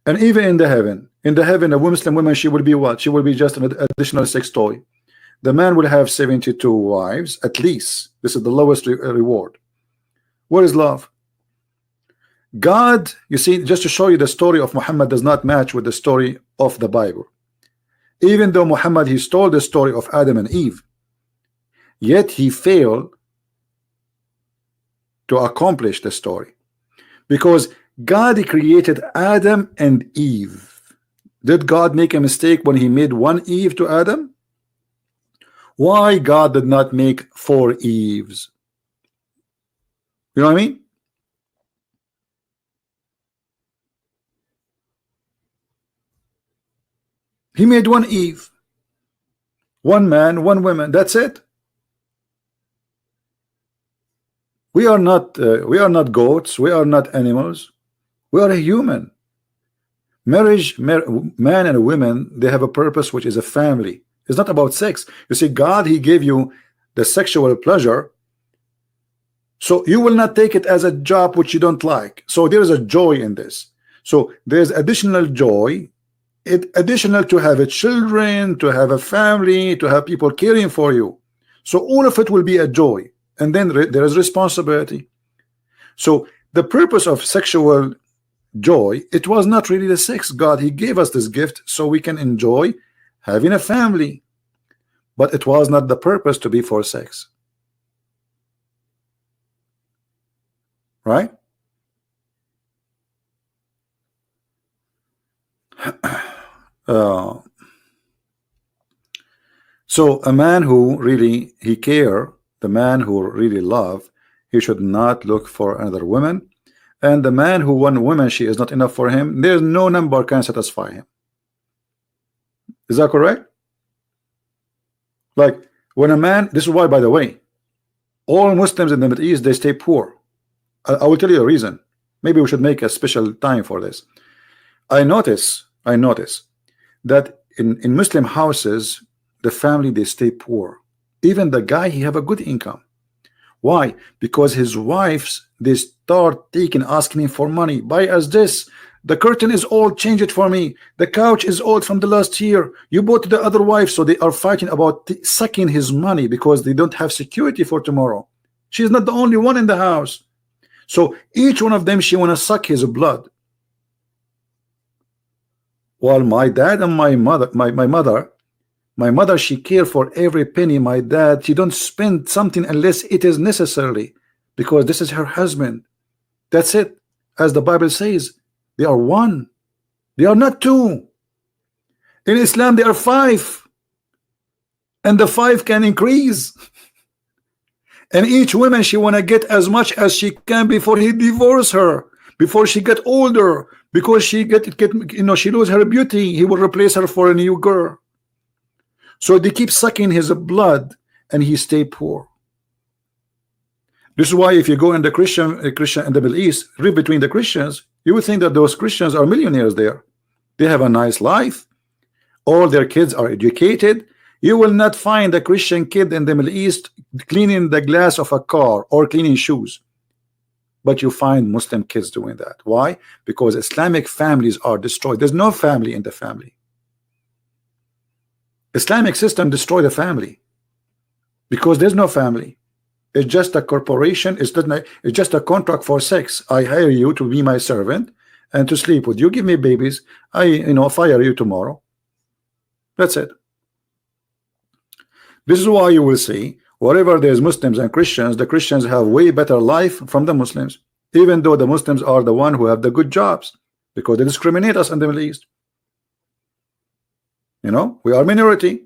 And even in the heaven, a Muslim woman, she will be what? She will be just an additional sex toy. The man will have 72 wives at least. This is the lowest reward. What is love? God, you see, just to show you the story of Muhammad does not match with the story of the Bible. Even though Muhammad, he stole the story of Adam and Eve, yet he failed to accomplish the story, because God created Adam and Eve. Did God make a mistake when he made one Eve to Adam? Why God did not make 4 Eves? You know what I mean? He made one Eve, one man, one woman. That's it. We are not goats. We are not animals. We are a human. Marriage, man and women, they have a purpose, which is a family. It's not about sex. You see, God, he gave you the sexual pleasure, so you will not take it as a job which you don't like. So there is a joy in this. So there's additional joy, additional to have a children, to have a family, to have people caring for you. So all of it will be a joy. And then there is responsibility. So the purpose of sexual joy, it was not really the sex. God, he gave us this gift so we can enjoy having a family, but it was not the purpose to be for sex. Right? So a man who really he care, the man who really love, he should not look for another woman. And the man who one woman, she is not enough for him, there's no number can satisfy him. Is that correct? Like when a man, this is why, by the way, all Muslims in the Middle East, they stay poor. I will tell you the reason. Maybe we should make a special time for this. I notice that in Muslim houses, the family, they stay poor. Even the guy, he have a good income. Why? Because his wives, they start asking him for money. Buy us this. The curtain is old, change it for me. The couch is old from the last year. You bought the other wife. So they are fighting about sucking his money because they don't have security for tomorrow. She's not the only one in the house. So each one of them, she want to suck his blood. While my dad and my mother, she care for every penny. My dad, she don't spend something unless it is necessary, because this is her husband. That's it. As the Bible says, they are one. They are not two. In Islam, they are five. And the five can increase. And each woman, she want to get as much as she can before he divorce her, before she get older, because she she lose her beauty. He will replace her for a new girl. So they keep sucking his blood, and he stay poor. This is why if you go in the Christian in the Middle East, read between the Christians, you would think that those Christians are millionaires there. They have a nice life. All their kids are educated. You will not find a Christian kid in the Middle East cleaning the glass of a car or cleaning shoes. But you find Muslim kids doing that. Why? Because Islamic families are destroyed. There's no family in the family. Islamic system destroy the family because there's no family. It's just a corporation. It's just a contract for sex. I hire you to be my servant and to sleep with you. Give me babies. I fire you tomorrow. That's it. This is why you will see wherever there's Muslims and Christians, the Christians have way better life from the Muslims, even though the Muslims are the one who have the good jobs, because they discriminate us in the Middle East. We are minority,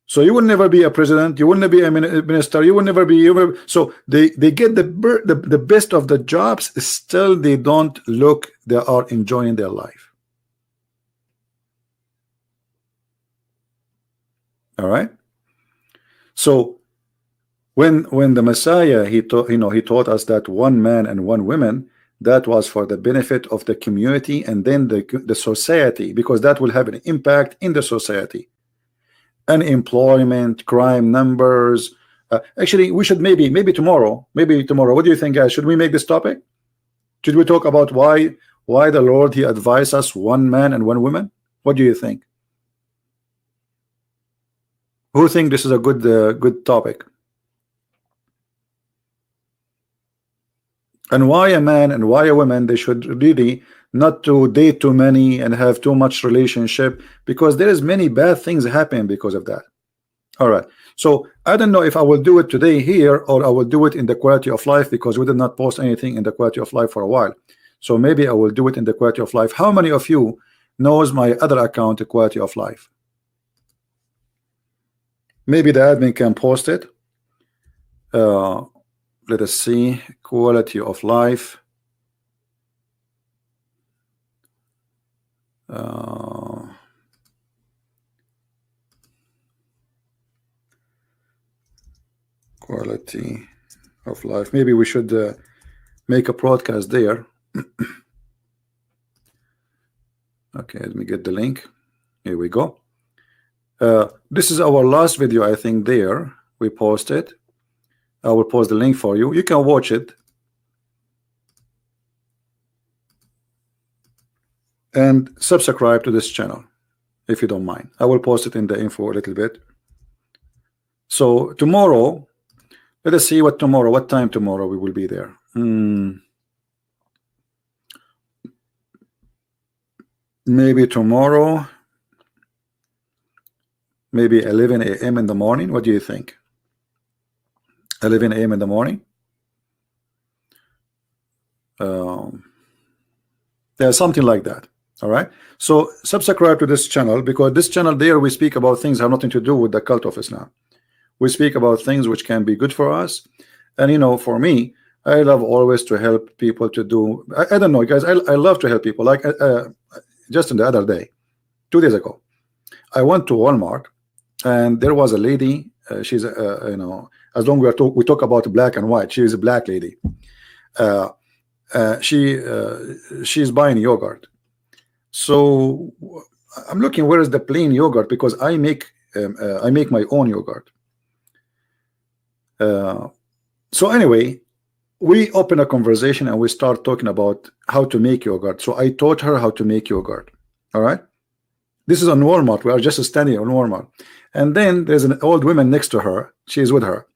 so you will never be a president, you will never be a minister, you will never be. So they get the best of the jobs. Still, they don't look. They are enjoying their life. All right. So when the Messiah, he taught us that one man and one woman, that was for the benefit of the community and then the society, because that will have an impact in the society. Unemployment, crime numbers. Actually, we should maybe tomorrow. What do you think, guys? Should we make this topic? Should we talk about why the Lord, he advised us one man and one woman? What do you think? Who think this is a good topic? And why a man and why a woman, they should really not to date too many and have too much relationship, because there is many bad things happening because of that. All right. So I don't know if I will do it today here or I will do it in the quality of life, because we did not post anything in the quality of life for a while. So maybe I will do it in the quality of life. How many of you knows my other account, the quality of life? Maybe the admin can post it. Let us see, quality of life. Quality of life. Maybe we should make a broadcast there. Okay, let me get the link. Here we go. This is our last video, I think. There we posted. I will post the link for you. You can watch it and subscribe to this channel if you don't mind. I will post it in the info a little bit. So tomorrow, let us see what time tomorrow we will be there. Maybe tomorrow, maybe 11 a.m. in the morning. What do you think? 11 a.m. in the morning. Yeah, something like that. All right. So subscribe to this channel, because this channel there we speak about things that have nothing to do with the cult of Islam. We speak about things which can be good for us. And for me, I love always to help people to do. I don't know, guys. I love to help people. Like just in the other day, 2 days ago, I went to Walmart and there was a lady. She's you know, as long we talk about black and white, she is a black lady. She's buying yogurt. So I'm looking, where is the plain yogurt, because I make my own yogurt. So anyway, we open a conversation and we start talking about how to make yogurt. So I taught her how to make yogurt. All right, this is on Walmart. We are just standing on Walmart, and then there's an old woman next to her. She's with her.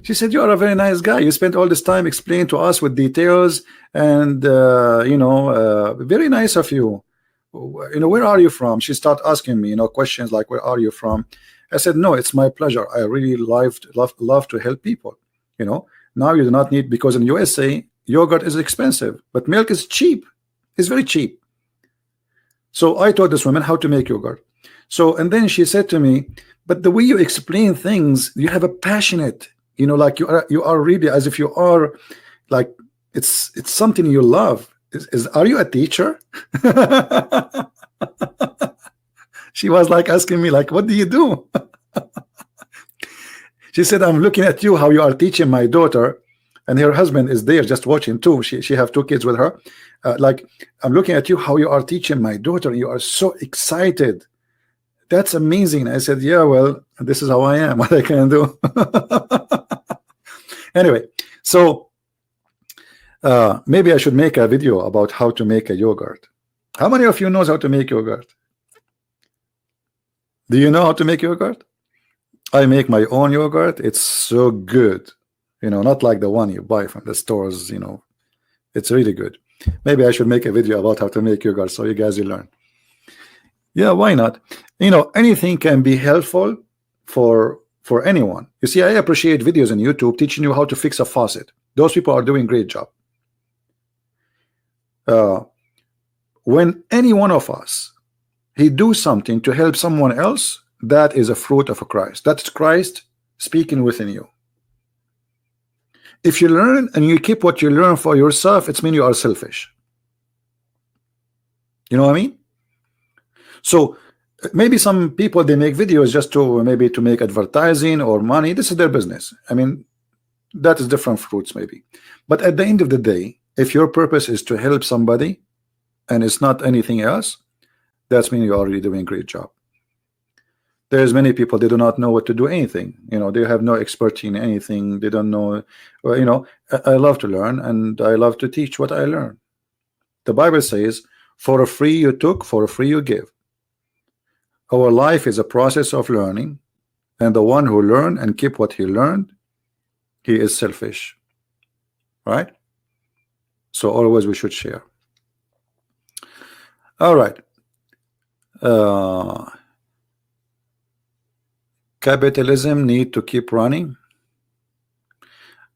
She said, "You are a very nice guy. You spent all this time explaining to us with details, and you know, very nice of you. You know, where are you from?" She started asking me, you know, questions like, "Where are you from?" I said, "No, it's my pleasure. I really love to help people. You know, now you do not need, because in USA yogurt is expensive, but milk is cheap. It's very cheap." So I taught this woman how to make yogurt. So, and then she said to me, "But the way you explain things, you have a passionate, you know, like you are really as if you are like it's something you love. Are you a teacher?" She was like asking me like, "What do you do?" She said, "I'm looking at you, how you are teaching my daughter," and her husband is there just watching too. She have 2 kids with her. Like, "I'm looking at you, how you are teaching my daughter. You are so excited. That's amazing." I said, "Yeah, well, this is how I am. What I can do." Anyway, so maybe I should make a video about how to make a yogurt. How many of you knows how to make yogurt? Do you know how to make yogurt? I make my own yogurt. It's so good, you know, not like the one you buy from the stores. You know, it's really good. Maybe I should make a video about how to make yogurt so you guys will learn. Yeah, why not? You know, anything can be helpful for anyone. You see, I appreciate videos on YouTube teaching you how to fix a faucet. Those people are doing great job. When any one of us he do something to help someone else, that is a fruit of Christ. That's Christ speaking within you. If you learn and you keep what you learn for yourself, it's mean you are selfish. You know what I mean? So maybe some people, they make videos just to maybe to make advertising or money. This is their business. I mean, that is different fruits maybe. But at the end of the day, if your purpose is to help somebody and it's not anything else, that's mean you're already doing a great job. There's many people, they do not know what to do anything. You know, they have no expertise in anything. They don't know. Well, you know, I love to learn and I love to teach what I learn. The Bible says, "For a free you took, for a free you give." Our life is a process of learning, and the one who learned and keep what he learned, he is selfish, right? So always we should share. All right. Capitalism need to keep running.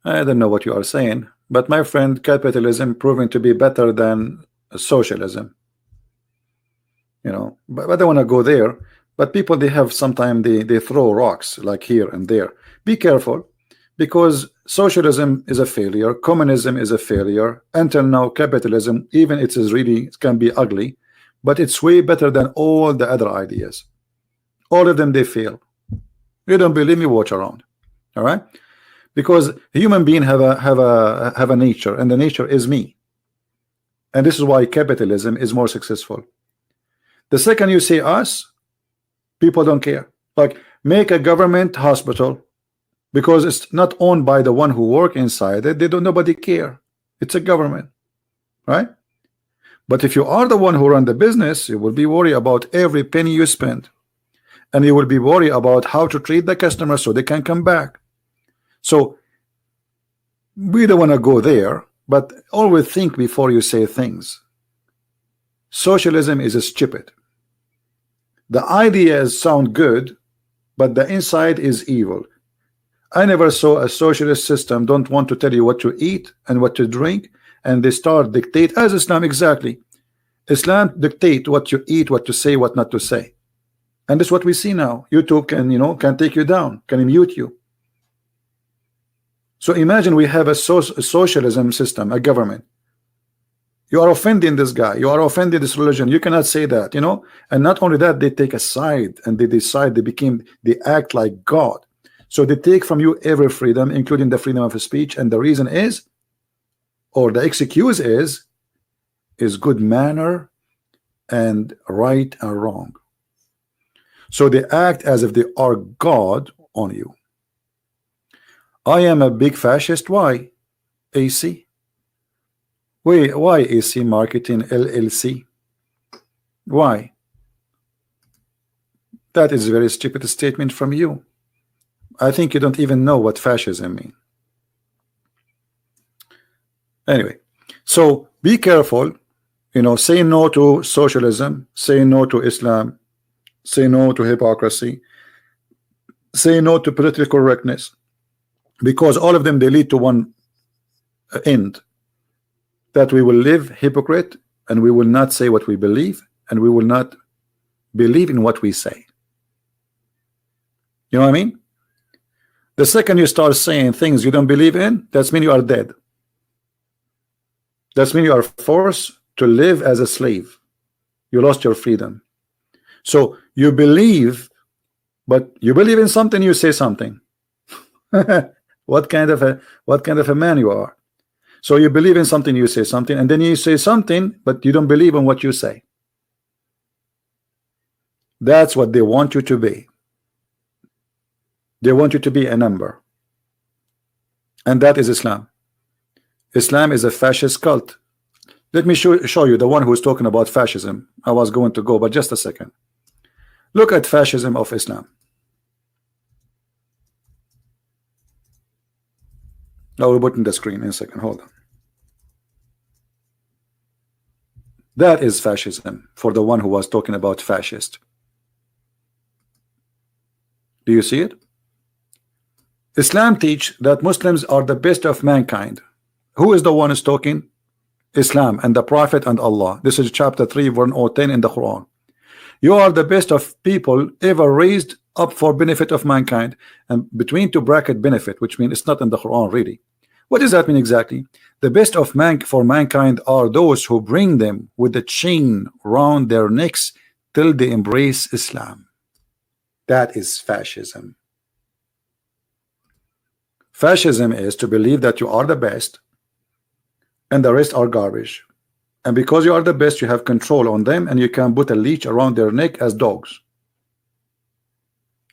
I don't know what you are saying, but my friend, capitalism proving to be better than socialism. You know, but I don't want to go there. But people, they have sometimes they throw rocks like here and there. Be careful, because socialism is a failure, communism is a failure. Until now, capitalism, even it is really, it can be ugly, but it's way better than all the other ideas. All of them, they fail. You don't believe me? Watch around. All right, because human beings have a nature, and the nature is me. And this is why capitalism is more successful. The second you say us, people don't care. Like, make a government hospital, because it's not owned by the one who work inside it. They don't, nobody care. It's a government, right? But if you are the one who run the business, you will be worried about every penny you spend, and you will be worried about how to treat the customer so they can come back. So we don't want to go there, but always think before you say things. Socialism is stupid. The ideas sound good, but the inside is evil. I never saw a socialist system don't want to tell you what to eat and what to drink, and they start dictate, as Islam exactly. Islam dictate what you eat, what to say, what not to say. And this is what we see now. YouTube can, you know, can take you down, can mute you. So imagine we have a socialism system, a government. You are offending this guy. You are offending this religion. You cannot say that, you know. And not only that, they take a side and they decide they act like God. So they take from you every freedom, including the freedom of speech. And the reason is, or the excuse is good manner and right and wrong. So they act as if they are God on you. I am a big fascist. Why? AC. Wait, why AC Marketing LLC? Why? That is a very stupid statement from you. I think you don't even know what fascism means. Anyway, so be careful, you know, say no to socialism, say no to Islam, say no to hypocrisy, say no to political correctness, because all of them, they lead to one end, that we will live hypocrite and we will not say what we believe and we will not believe in what we say. You know what I mean? The second you start saying things you don't believe in, that's mean you are dead. That's mean you are forced to live as a slave. You lost your freedom. So you believe, but you believe in something, you say something. What kind of a man you are? So you believe in something, you say something, and then you say something, but you don't believe in what you say. That's what they want you to be. They want you to be a number. And that is Islam. Islam is a fascist cult. Let me show you the one who's talking about fascism. I was going to go, but just a second. Look at fascism of Islam. I will put in the screen in a second. Hold on. That is fascism for the one who was talking about fascist. Do you see it? Islam teach that Muslims are the best of mankind. Who is the one who's talking? Islam and the Prophet and Allah. This is chapter 3 verse 10 in the Quran. You are the best of people ever raised up for benefit of mankind, and between two bracket benefit, which means it's not in the Quran really. What does that mean exactly? The best of mankind are those who bring them with a chain round their necks till they embrace Islam. That is fascism. Fascism is to believe that you are the best and the rest are garbage, and because you are the best, you have control on them and you can put a leash around their neck as dogs.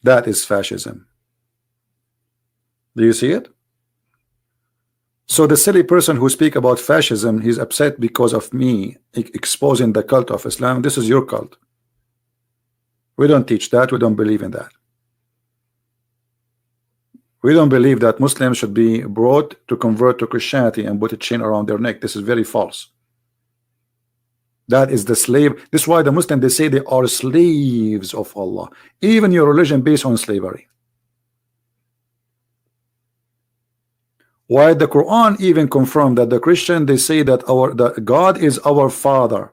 That is fascism. Do you see it? So the silly person who speak about fascism, he's upset because of me exposing the cult of Islam. This is your cult. We don't teach that. We don't believe in that. We don't believe that Muslims should be brought to convert to Christianity and put a chain around their neck. This is very false. That is the slave. This is why the Muslims, they say they are slaves of Allah. Even your religion based on slavery. Why the Quran even confirmed that the Christian, they say that that God is our father.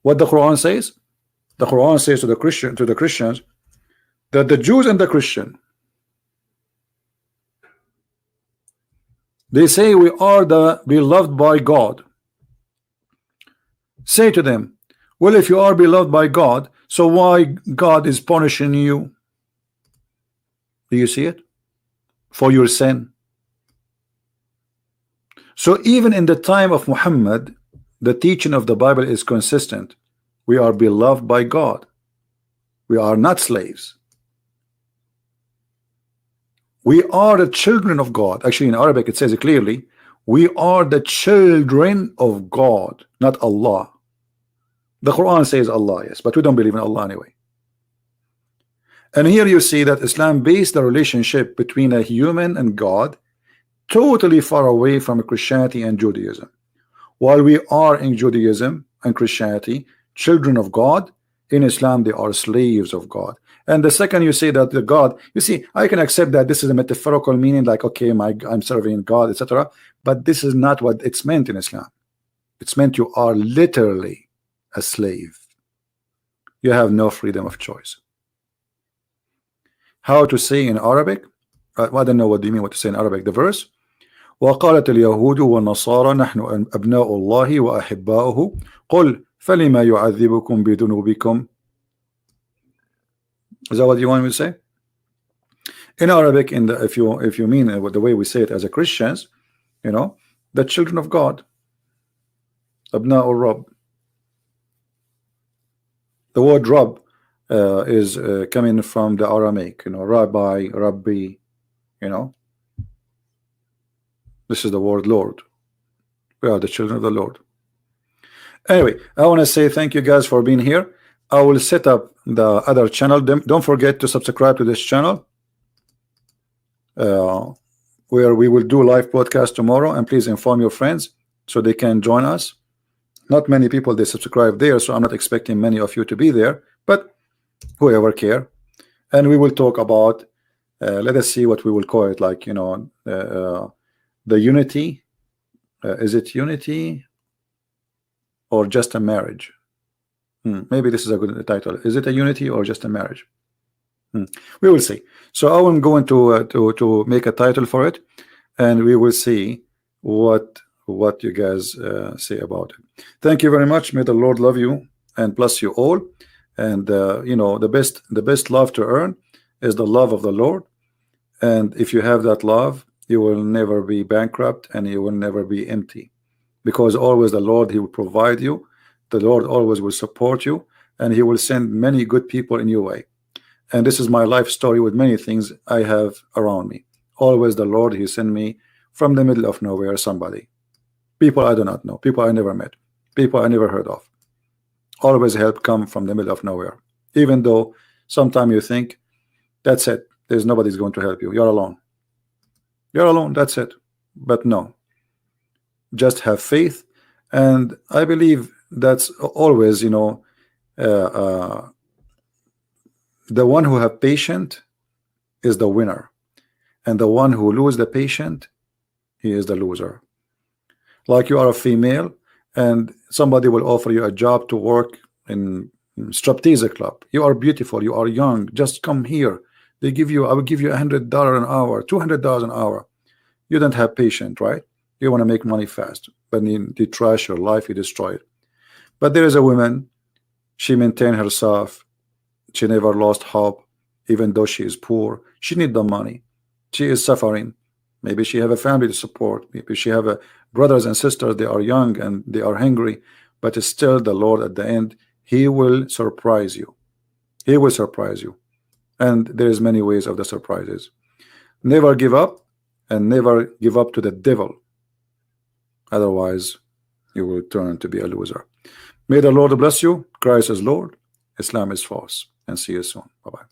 What the Quran says? The Quran says to the Christians that the Jews and the Christian, they say we are the beloved by God. Say to them, well, if you are beloved by God, so why God is punishing you? Do you see it? For your sin. So even in the time of Muhammad, the teaching of the Bible is consistent. We are beloved by God. We are not slaves. We are the children of God. Actually, in Arabic, it says it clearly. We are the children of God, not Allah. The Quran says Allah, yes, but we don't believe in Allah anyway. And here you see that Islam based the relationship between a human and God totally far away from Christianity and Judaism. While we are in Judaism and Christianity children of God, in Islam they are slaves of God. And the second you say that the God, you see, I can accept that this is a metaphorical meaning, like okay, I'm serving God, etc. But this is not what it's meant in Islam. It's meant you are literally a slave. You have no freedom of choice. How to say in Arabic? I don't know what do you mean what to say in Arabic. The verse, وقالت اليهود والنصارى نحن أبناء الله وأحباؤه قل فلما يعذبكم بذنوبكم. Is that what you want me to say? In Arabic, if you mean the way we say it as a Christians, you know, the children of God, أبناء الرب. The word Rab is coming from the Aramaic, you know, Rabbi, Rabbi, you know. This is the word Lord. We are the children of the Lord. Anyway, I want to say thank you guys for being here. I will set up the other channel. Don't forget to subscribe to this channel, where we will do live podcast tomorrow, and please inform your friends so they can join us. Not many people they subscribe there, so I'm not expecting many of you to be there, but whoever care. And we will talk about let us see what we will call it, like, you know, the unity. Is it unity or just a marriage? Maybe this is a good title. Is it a unity or just a marriage? We will see. So I am going to make a title for it, and we will see what you guys say about it. Thank you very much. May the Lord love you and bless you all. And you know, the best love to earn is the love of the Lord. And if you have that love, you will never be bankrupt and you will never be empty, because always the Lord, He will provide you. The Lord always will support you, and He will send many good people in your way. And this is my life story with many things I have around me. Always the Lord, He sent me from the middle of nowhere somebody. People I do not know, people I never met, people I never heard of. Always help come from the middle of nowhere. Even though sometimes you think that's it, there's nobody's going to help you, you're alone. You're alone, that's it. But no, just have faith. And I believe that's always, you know, the one who have patient is the winner, and the one who lose the patient, he is the loser. Like you are a female and somebody will offer you a job to work in striptease club. You are beautiful, you are young, just come here. They give you, I will give you $100 an hour, $200 an hour. You don't have patience, right? You want to make money fast, but you trash your life, you destroy it. But there is a woman, she maintained herself, she never lost hope, even though she is poor. She need the money, she is suffering. Maybe she have a family to support, maybe she have a brothers and sisters, they are young and they are hungry, but still the Lord at the end, He will surprise you. He will surprise you. And there is many ways of the surprises. Never give up, and never give up to the devil. Otherwise, you will turn to be a loser. May the Lord bless you. Christ is Lord. Islam is false. And see you soon. Bye-bye.